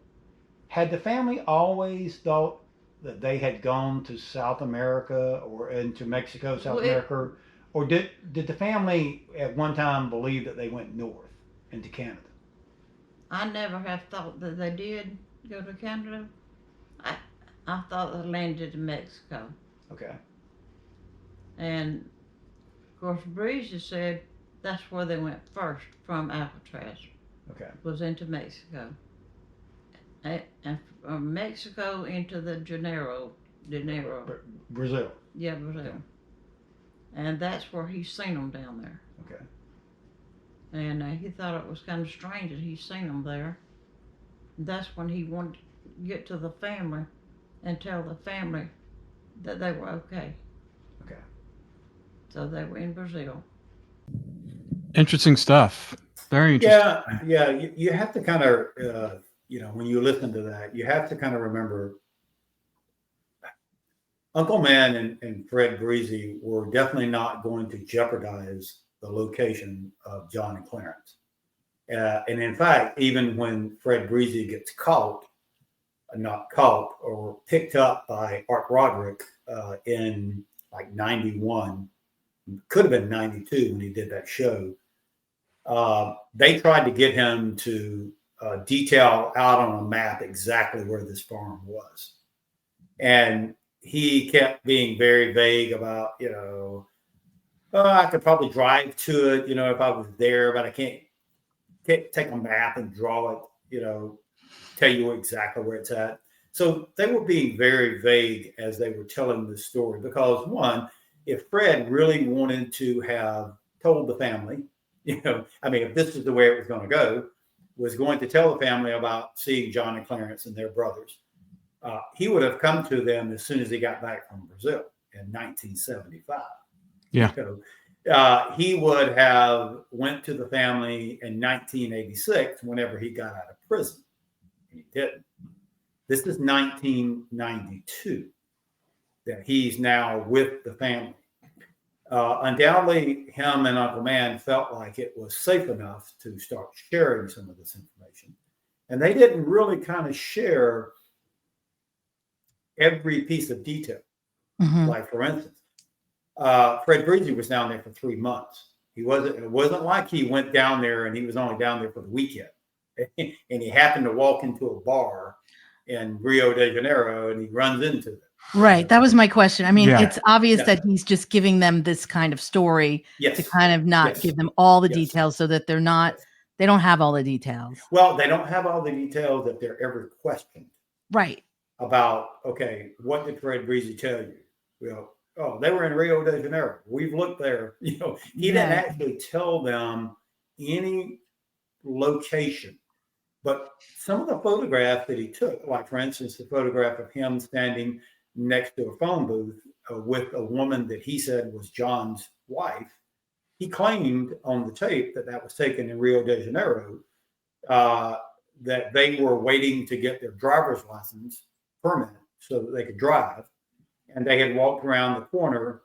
Had the family always thought that they had gone to South America or into Mexico, South America, or did the family at one time believe that they went north into Canada? I never have thought that they did go to Canada. I thought they landed in Mexico. Okay. And of course, Breezy said that's where they went first from Alcatraz. Okay. Was into Mexico. And from Mexico into the Janeiro. Brazil. Yeah, Brazil. Okay. And that's where he's seen them down there. Okay. And he thought it was kind of strange that he's seen them there. And that's when he wanted to get to the family and tell the family that they were okay. Okay. So they were in Brazil. Interesting stuff. Very interesting. Yeah. You have to kind of, when you listen to that, you have to kind of remember Uncle Man and Fred Breezy were definitely not going to jeopardize the location of John and Clarence. And in fact, even when Fred Breezy gets not caught or picked up by Art Roderick in like 91, could have been 92 when he did that show, they tried to get him to detail out on a map exactly where this farm was. And he kept being very vague about, I could probably drive to it, if I was there, but I can't take a map and draw it, tell you exactly where it's at. So they were being very vague as they were telling the story because, one, if Fred really wanted to have told the family, if this is the way it was going to go, was going to tell the family about seeing John and Clarence and their brothers, he would have come to them as soon as he got back from Brazil in 1975. Yeah. So he would have went to the family in 1986 whenever he got out of prison. And he didn't. This is 1992 that he's now with the family. Undoubtedly, him and Uncle Man felt like it was safe enough to start sharing some of this information. And they didn't really kind of share every piece of detail. Like, for instance, Fred Breezy was down there for 3 months. It wasn't like he went down there and he was only down there for the weekend. And he happened to walk into a bar in Rio de Janeiro and he runs into them. Right. That was my question. I mean, it's obvious that he's just giving them this kind of story to kind of not give them all the details so that they don't have all the details. Well, they don't have all the details that they're ever questioned. Right. About, okay, what did Fred Breezy tell you? They were in Rio de Janeiro. We've looked there. He didn't actually tell them any location. But some of the photographs that he took, like for instance, the photograph of him standing next to a phone booth with a woman that he said was John's wife, he claimed on the tape that was taken in Rio de Janeiro, that they were waiting to get their driver's license permit so that they could drive. And they had walked around the corner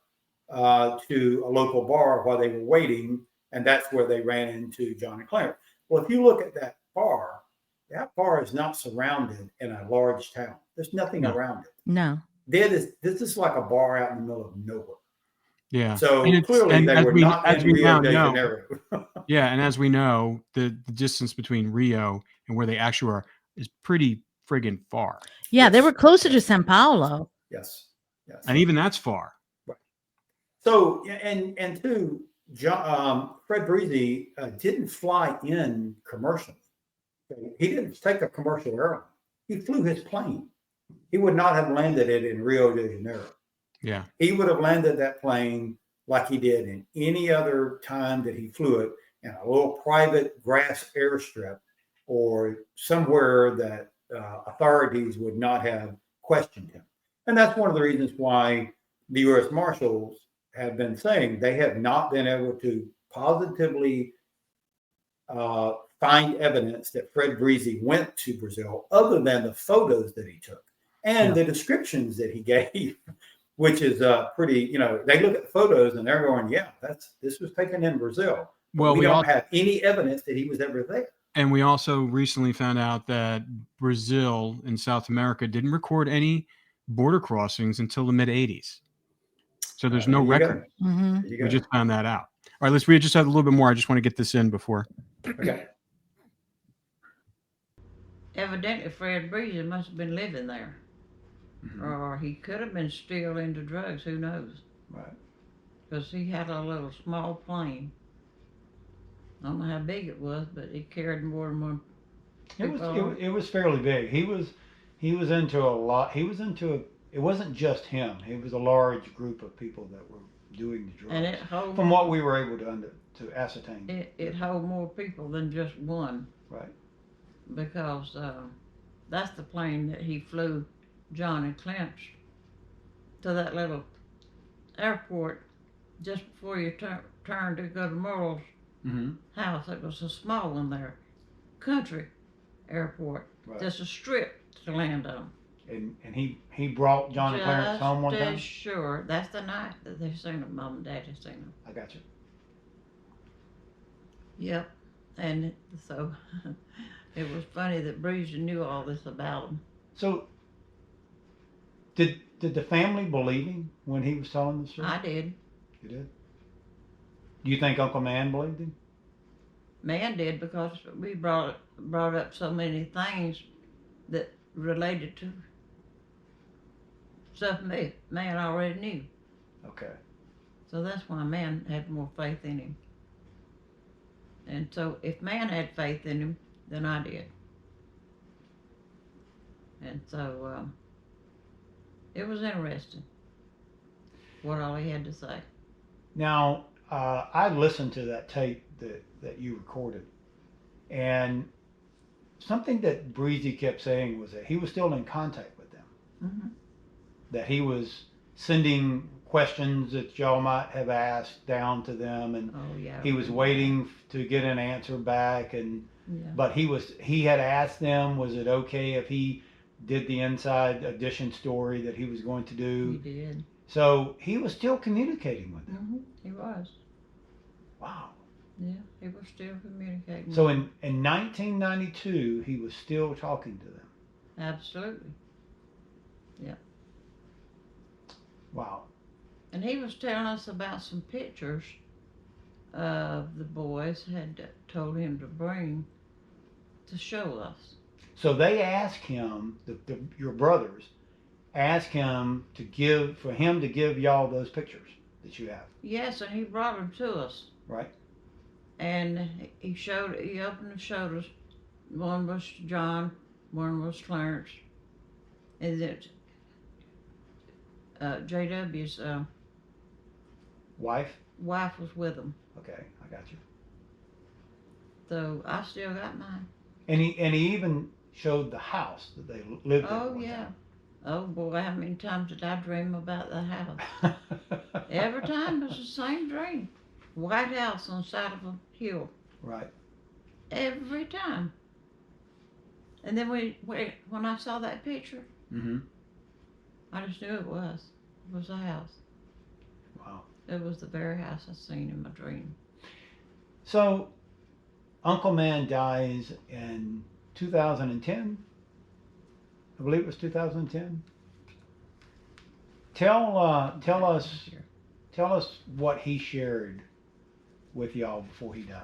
to a local bar while they were waiting. And that's where they ran into John and Clarence. Well, if you look at that bar is not surrounded in a large town. There's nothing around it. No. This is like a bar out in the middle of nowhere. Yeah. So clearly they were not in Rio de Janeiro. Yeah, and as we know, the distance between Rio and where they actually are is pretty friggin' far. Yeah, they were closer to Sao Paulo. Yes. And even that's far. Right. So, and two, Fred Breezy didn't fly in commercially. He didn't take a commercial airline. He flew his plane. He would not have landed it in Rio de Janeiro. Yeah. He would have landed that plane like he did in any other time that he flew it, in a little private grass airstrip or somewhere that authorities would not have questioned him. And that's one of the reasons why the U.S. Marshals have been saying they have not been able to positively find evidence that Fred Breezy went to Brazil other than the photos that he took and the descriptions that he gave, which is pretty, they look at the photos and they're going, yeah, this was taken in Brazil. Well, we don't have any evidence that he was ever there. And we also recently found out that Brazil and South America didn't record any border crossings until the mid 80s. So there's no record. Mm-hmm. We just found that out. All right, let's read just a little bit more. I just want to get this in before. Okay. Evidently, Fred Breezy must have been living there. Mm-hmm. Or he could have been still into drugs, who knows? Right. Because he had a little small plane. I don't know how big it was, but it carried more than one. It was fairly big. He was into a lot. It wasn't just him. It was a large group of people that were doing the drugs. And from what we were able to ascertain. It held more people than just one. Right. Because that's the plane that he flew John and Clarence to that little airport just before you turn to go to Merle's house. It was a small one there, country airport, just a strip to land on. And he brought John and Clarence home one time? Sure. That's the night that they seen him, Mom and Daddy seen him. I got you. Yep. And so it was funny that Breezy knew all this about him. So did the family believe him when he was telling the story? I did. You did? Do you think Uncle Man believed him? Man did, because we brought up so many things that related to stuff Man already knew. Okay. So that's why Man had more faith in him. And so if Man had faith in him, then I did. And so it was interesting what all he had to say. Now, I listened to that tape that you recorded, and something that Breezy kept saying was that he was still in contact with them. Mm-hmm. That he was sending questions that y'all might have asked down to them, and he was waiting to get an answer back, and but he had asked them, was it okay if he did the Inside Edition story that he was going to do? He did. So he was still communicating with them. Mm-hmm. He was. Wow. Yeah, he was still communicating. So in 1992, he was still talking to them. Absolutely. Yeah. Wow. And he was telling us about some pictures the boys had told him to bring to show us. So they asked him, your brothers, asked him to give y'all those pictures that you have. Yes, and he brought them to us. Right. And he opened and showed us. One was John, one was Clarence, and that JW's wife was with him. Okay, I got you. So I still got mine. And he even showed the house that they lived in. Oh, yeah. Oh, boy, how many times did I dream about the house? Every time it was the same dream. White house on the side of a hill. Right. Every time. And then when I saw that picture, Mm-hmm. I just knew it was. It was the house. Wow. It was the very house I seen in my dream. So, Uncle Man dies in 2010. I believe it was 2010. Tell us what he shared with y'all before he died.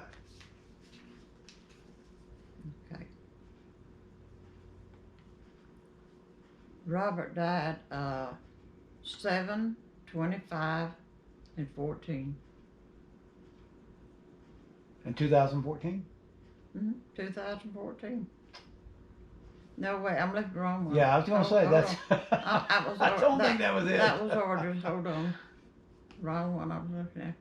Okay. Robert died 7, 25, and 14. In 2014. 2014. No, wait, I'm looking at the wrong one. Yeah, I was gonna say Hold that's. on. I was. I don't think that was it. That was ordered. Hold on. Wrong one I was looking at.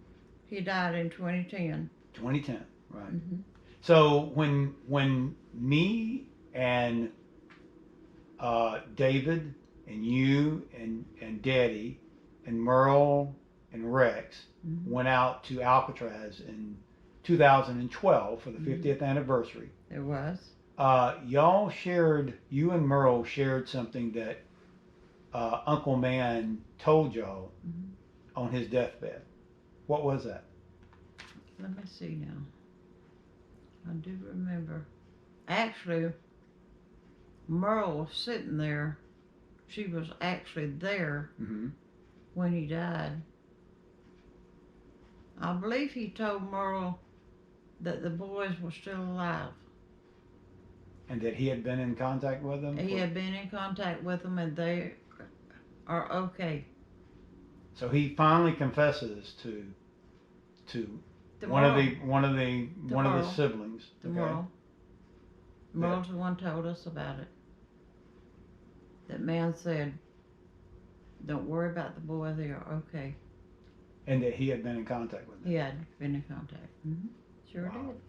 He died in 2010. 2010. Right. Mm-hmm. So when me and David and you and Daddy and Merle and Rex Mm-hmm. went out to Alcatraz in 2012 for the Mhm. 50th anniversary. It was. You and Merle shared something that Uncle Man told y'all Mhm. on his deathbed. What was that? Let me see now. I do remember. Actually, Merle was sitting there. She was actually there Mm-hmm. when he died. I believe he told Merle that the boys were still alive. And that he had been in contact with them? He had been in contact with them and they are okay. So he finally confesses to To one Merle. of the Merle. siblings. To Merle. Merle's the one told us about it. That man said, "Don't worry about the boy, they are okay." And that he had been in contact with them. He had been in contact. Mm-hmm. Sure Wow. did.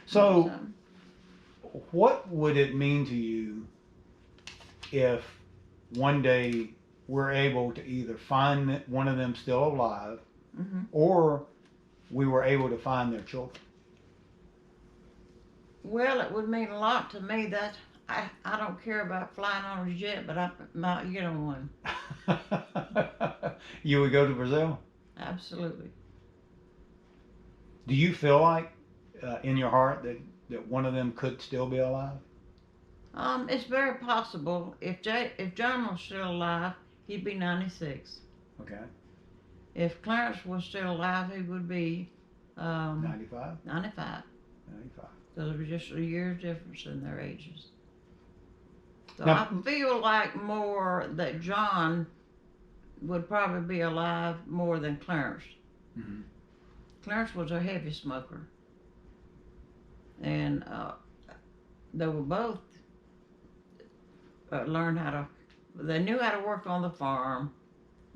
So, what would it mean to you if one day we're able to either find one of them still alive, Mm-hmm. or we were able to find their children? Well, it would mean a lot to me. That I don't care about flying on a jet, but I might get on one. You would go to Brazil? Absolutely. Do you feel like in your heart that one of them could still be alive? It's very possible. If John was still alive, he'd be 96. Okay. If Clarence was still alive, he would be 95? 95. 95. So there was just a year's difference in their ages. So Now, I feel like more that John would probably be alive more than Clarence. mhm. Clarence was a heavy smoker. And they were both learned how to, they knew how to work on the farm.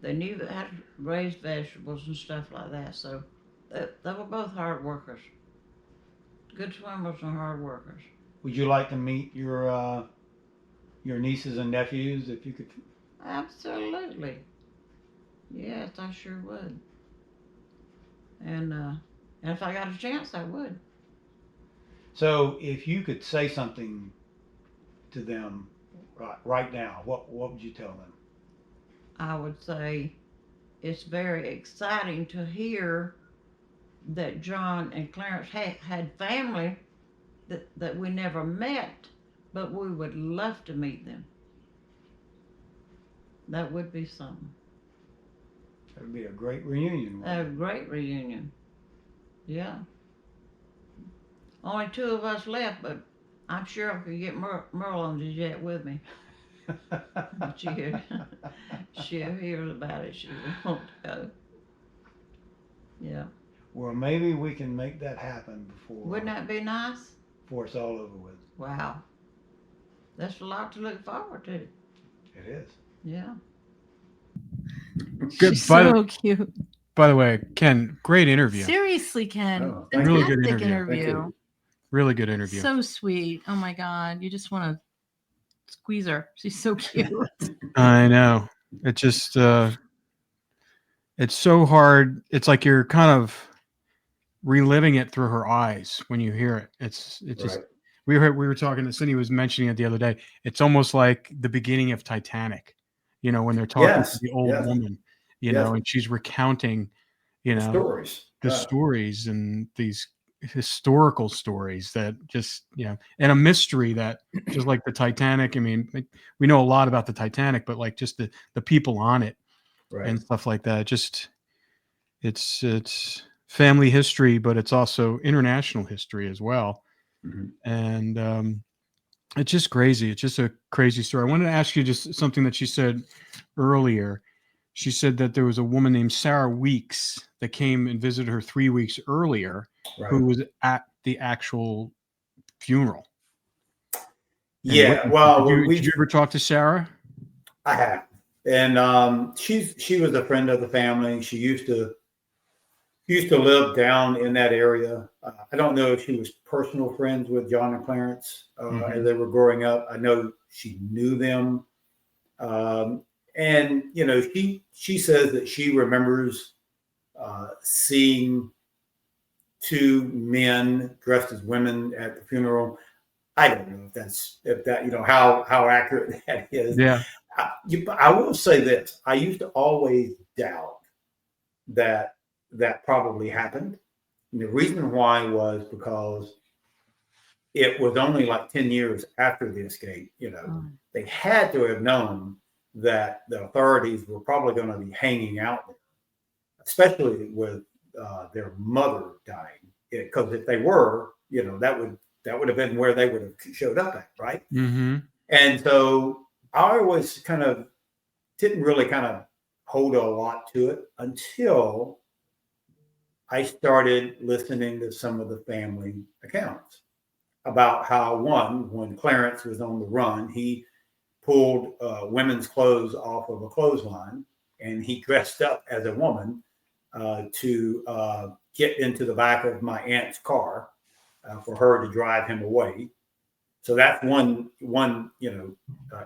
They knew how to raise vegetables and stuff like that. So they were both hard workers. Good swimmers and hard workers. Would you like to meet your nieces and nephews if you could? Absolutely. Yes, I sure would. And if I got a chance, I would. So, if you could say something to them right now, what would you tell them? I would say it's very exciting to hear that John and Clarence had family that we never met, but we would love to meet them. That would be something. That would be a great reunion. A great reunion. Yeah. Only two of us left, but I'm sure I could get Merle on the jet with me. She'll hear about it. She won't go. Yeah. Well, maybe we can make that happen before. Wouldn't that be nice? Before it's all over with. Wow. That's a lot to look forward to. It is. Yeah. She's so cute. By the way, Ken, great interview. Seriously, Ken. Oh, thank you. Really Fantastic good interview. Thank interview. you. Really good interview. So sweet. Oh my God. You just want to squeeze her. She's so cute. I know. It just it's so hard. It's like you're kind of reliving it through her eyes when you hear it. It's just Right. we were talking to Cindy was mentioning it the other day. It's almost like the beginning of Titanic, when they're talking to Yes. the old Yes. woman, Yes. and she's recounting, Stories. the stories and these historical stories that just, and a mystery that just like the Titanic. I mean, we know a lot about the Titanic, but like just the people on it Right. and stuff like that. Just it's family history, but it's also international history as well. Mhm. And it's just crazy. It's just a crazy story. I wanted to ask you just something that she said earlier. She said that there was a woman named Sarah Weeks that came and visited her 3 weeks earlier, Right. who was at the actual funeral. And Yeah. Well, did you ever talk to Sarah? I have, and she was a friend of the family. She used to live down in that area. I don't know if she was personal friends with John and Clarence as they were growing up. I know she knew them, and she says that she remembers seeing two men dressed as women at the funeral. I don't know if that how accurate that is. Yeah. I will say this: I used to always doubt that probably happened. And the reason why was because it was only like 10 years after the escape. They had to have known that the authorities were probably going to be hanging out there, especially with their mother dying. Because if they were, that would have been where they would have showed up at, right? Mm-hmm. And so I always kind of didn't really kind of hold a lot to it until I started listening to some of the family accounts about how when Clarence was on the run, he pulled women's clothes off of a clothesline and he dressed up as a woman to get into the back of my aunt's car for her to drive him away. So that's one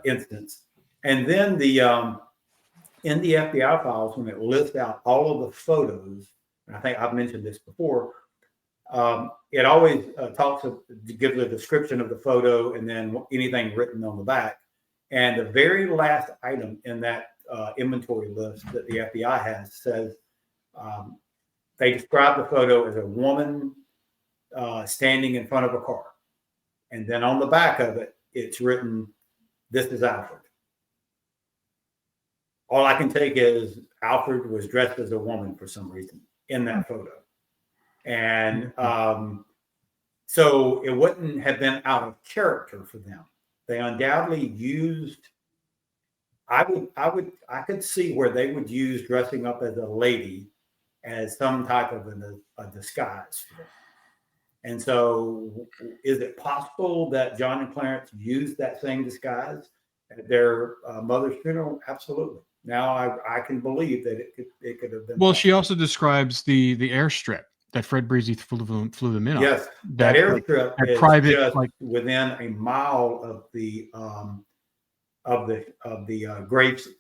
instance. And then in the FBI files, when it lists out all of the photos, and I think I've mentioned this before, it always gives a description of the photo and then anything written on the back. And the very last item in that inventory list that the FBI has says they describe the photo as a woman standing in front of a car. And then on the back of it, it's written, "This is Alfred." All I can take is Alfred was dressed as a woman for some reason in that photo. And so it wouldn't have been out of character for them. They undoubtedly used, I could see where they would use dressing up as a lady as some type of a disguise for them. And so is it possible that John and Clarence used that same disguise at their mother's funeral? Absolutely. Now I can believe that it could have been. Well, possible. she also describes the airstrip that Fred Breezy flew them in on. Yes, that airstrip is private, just within a mile of the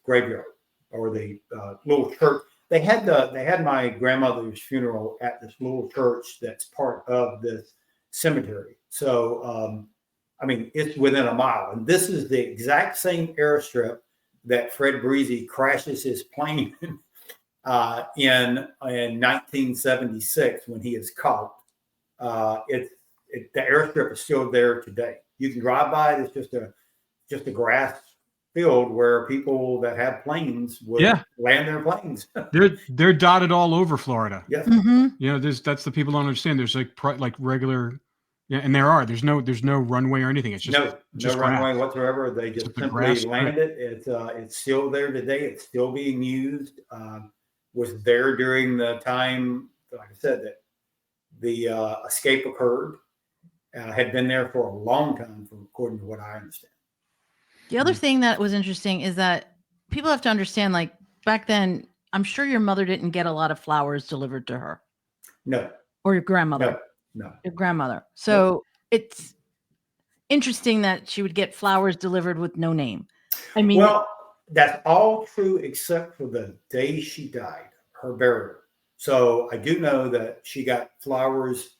graveyard or the little church. They had my grandmother's funeral at this little church that's part of this cemetery. So I mean, it's within a mile, and this is the exact same airstrip that Fred Breezy crashes his plane in 1976 when he is caught. The airstrip is still there today. You can drive by it. It's just a grass field where people that have planes would land their planes. They're dotted all over Florida. Yes. Mm-hmm. That's the people don't understand. There's like regular. Yeah, and there's no runway or anything. It's just no runway whatsoever. They just simply land it. It's still there today. It's still being used. Was there during the time, like I said, that the escape occurred. Had been there for a long time, according to what I understand. The other thing that was interesting is that people have to understand, like back then, I'm sure your mother didn't get a lot of flowers delivered to her, No, or your grandmother. no. Your grandmother. So it's interesting that she would get flowers delivered with no name. I mean, Well, that's all true except for the day she died, her burial. So I do know that she got flowers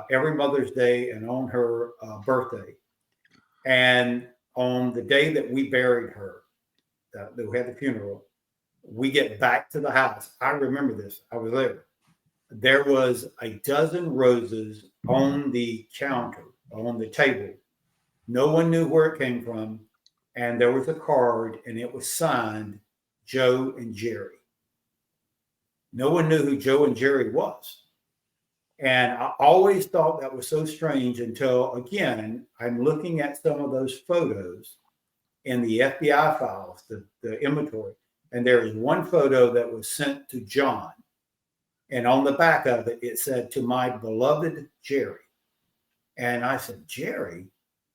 every Mother's Day and on her birthday. And on the day that we buried her, that we had the funeral, we get back to the house. I remember this. I was there. There was a dozen roses on the counter, on the table. No one knew where it came from. And there was a card, and it was signed Joe and Jerry. No one knew who Joe and Jerry was. And I always thought that was so strange until, again, I'm looking at some of those photos in the FBI files, the inventory. And there is one photo that was sent to John. And on the back of it, it said, "To my beloved Jerry." And I said, "Jerry?"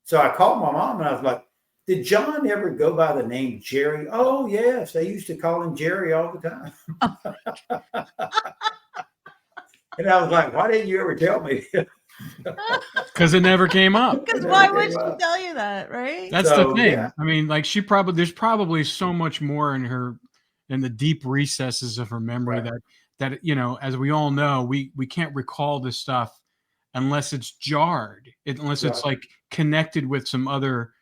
So I called my mom and I was like, "Did John ever go by the name Jerry?" "Oh, yes. They used to call him Jerry all the time." And I was like, "Why didn't you ever tell me?" Because it never came up. because why would she tell you that, right? That's So, the thing. yeah. I mean, like there's probably so much more in the deep recesses of her memory Right. that as we all know, we can't recall this stuff unless it's jarred, unless it's Right. like connected with some other,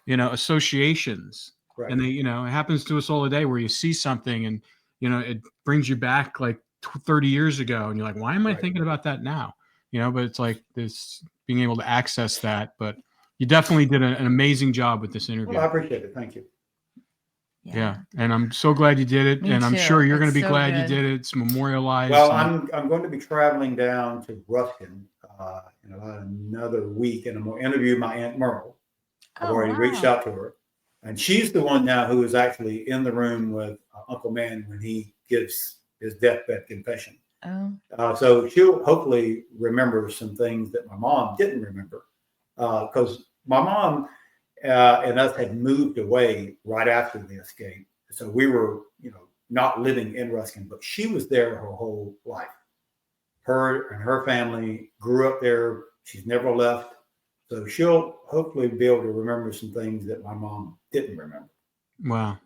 associations. Right. And it happens to us all the day where you see something and, it brings you back like 30 years ago and you're like, why am I Right. thinking about that now? But it's like this being able to access that. But you definitely did an amazing job with this interview. Well, I appreciate it. Thank you. Yeah. And I'm so glad you did it. Me and I'm too. sure you're going to It's be so glad good. you did it. It's memorialized. Well, and- I'm going to be traveling down to Ruskin in about another week, and I'm going to interview my Aunt Merle. I've Oh, already reached wow. out to her, and she's the one now who is actually in the room with Uncle Man when he gives his deathbed confession. Oh, So she'll hopefully remember some things that my mom didn't remember, because my mom and us had moved away right after the escape. So we were, not living in Ruskin, but she was there her whole life. Her and her family grew up there. She's never left. So she'll hopefully be able to remember some things that my mom didn't remember. Wow.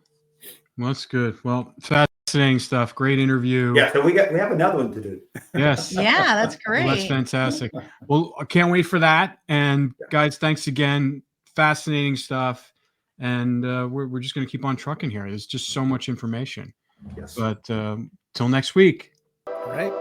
Well, that's good. Well, fascinating stuff. Great interview. Yeah, so we have another one to do. Yes. yeah, that's Well, that's great. fantastic. Well, I can't wait for that. And guys, thanks again. Fascinating stuff. And we're just going to keep on trucking here. There's just so much information. Yes. But till next week. All right.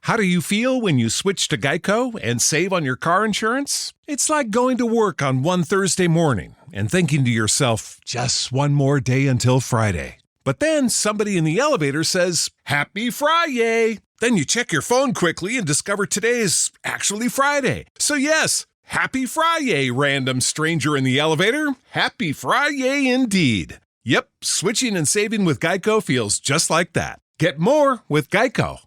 How do you feel when you switch to Geico and save on your car insurance? It's like going to work on one Thursday morning and thinking to yourself, just one more day until Friday. But then somebody in the elevator says, "Happy Friday!" Then you check your phone quickly and discover today is actually Friday. So yes, happy Friday, random stranger in the elevator. Happy Friday indeed. Yep, switching and saving with Geico feels just like that. Get more with Geico.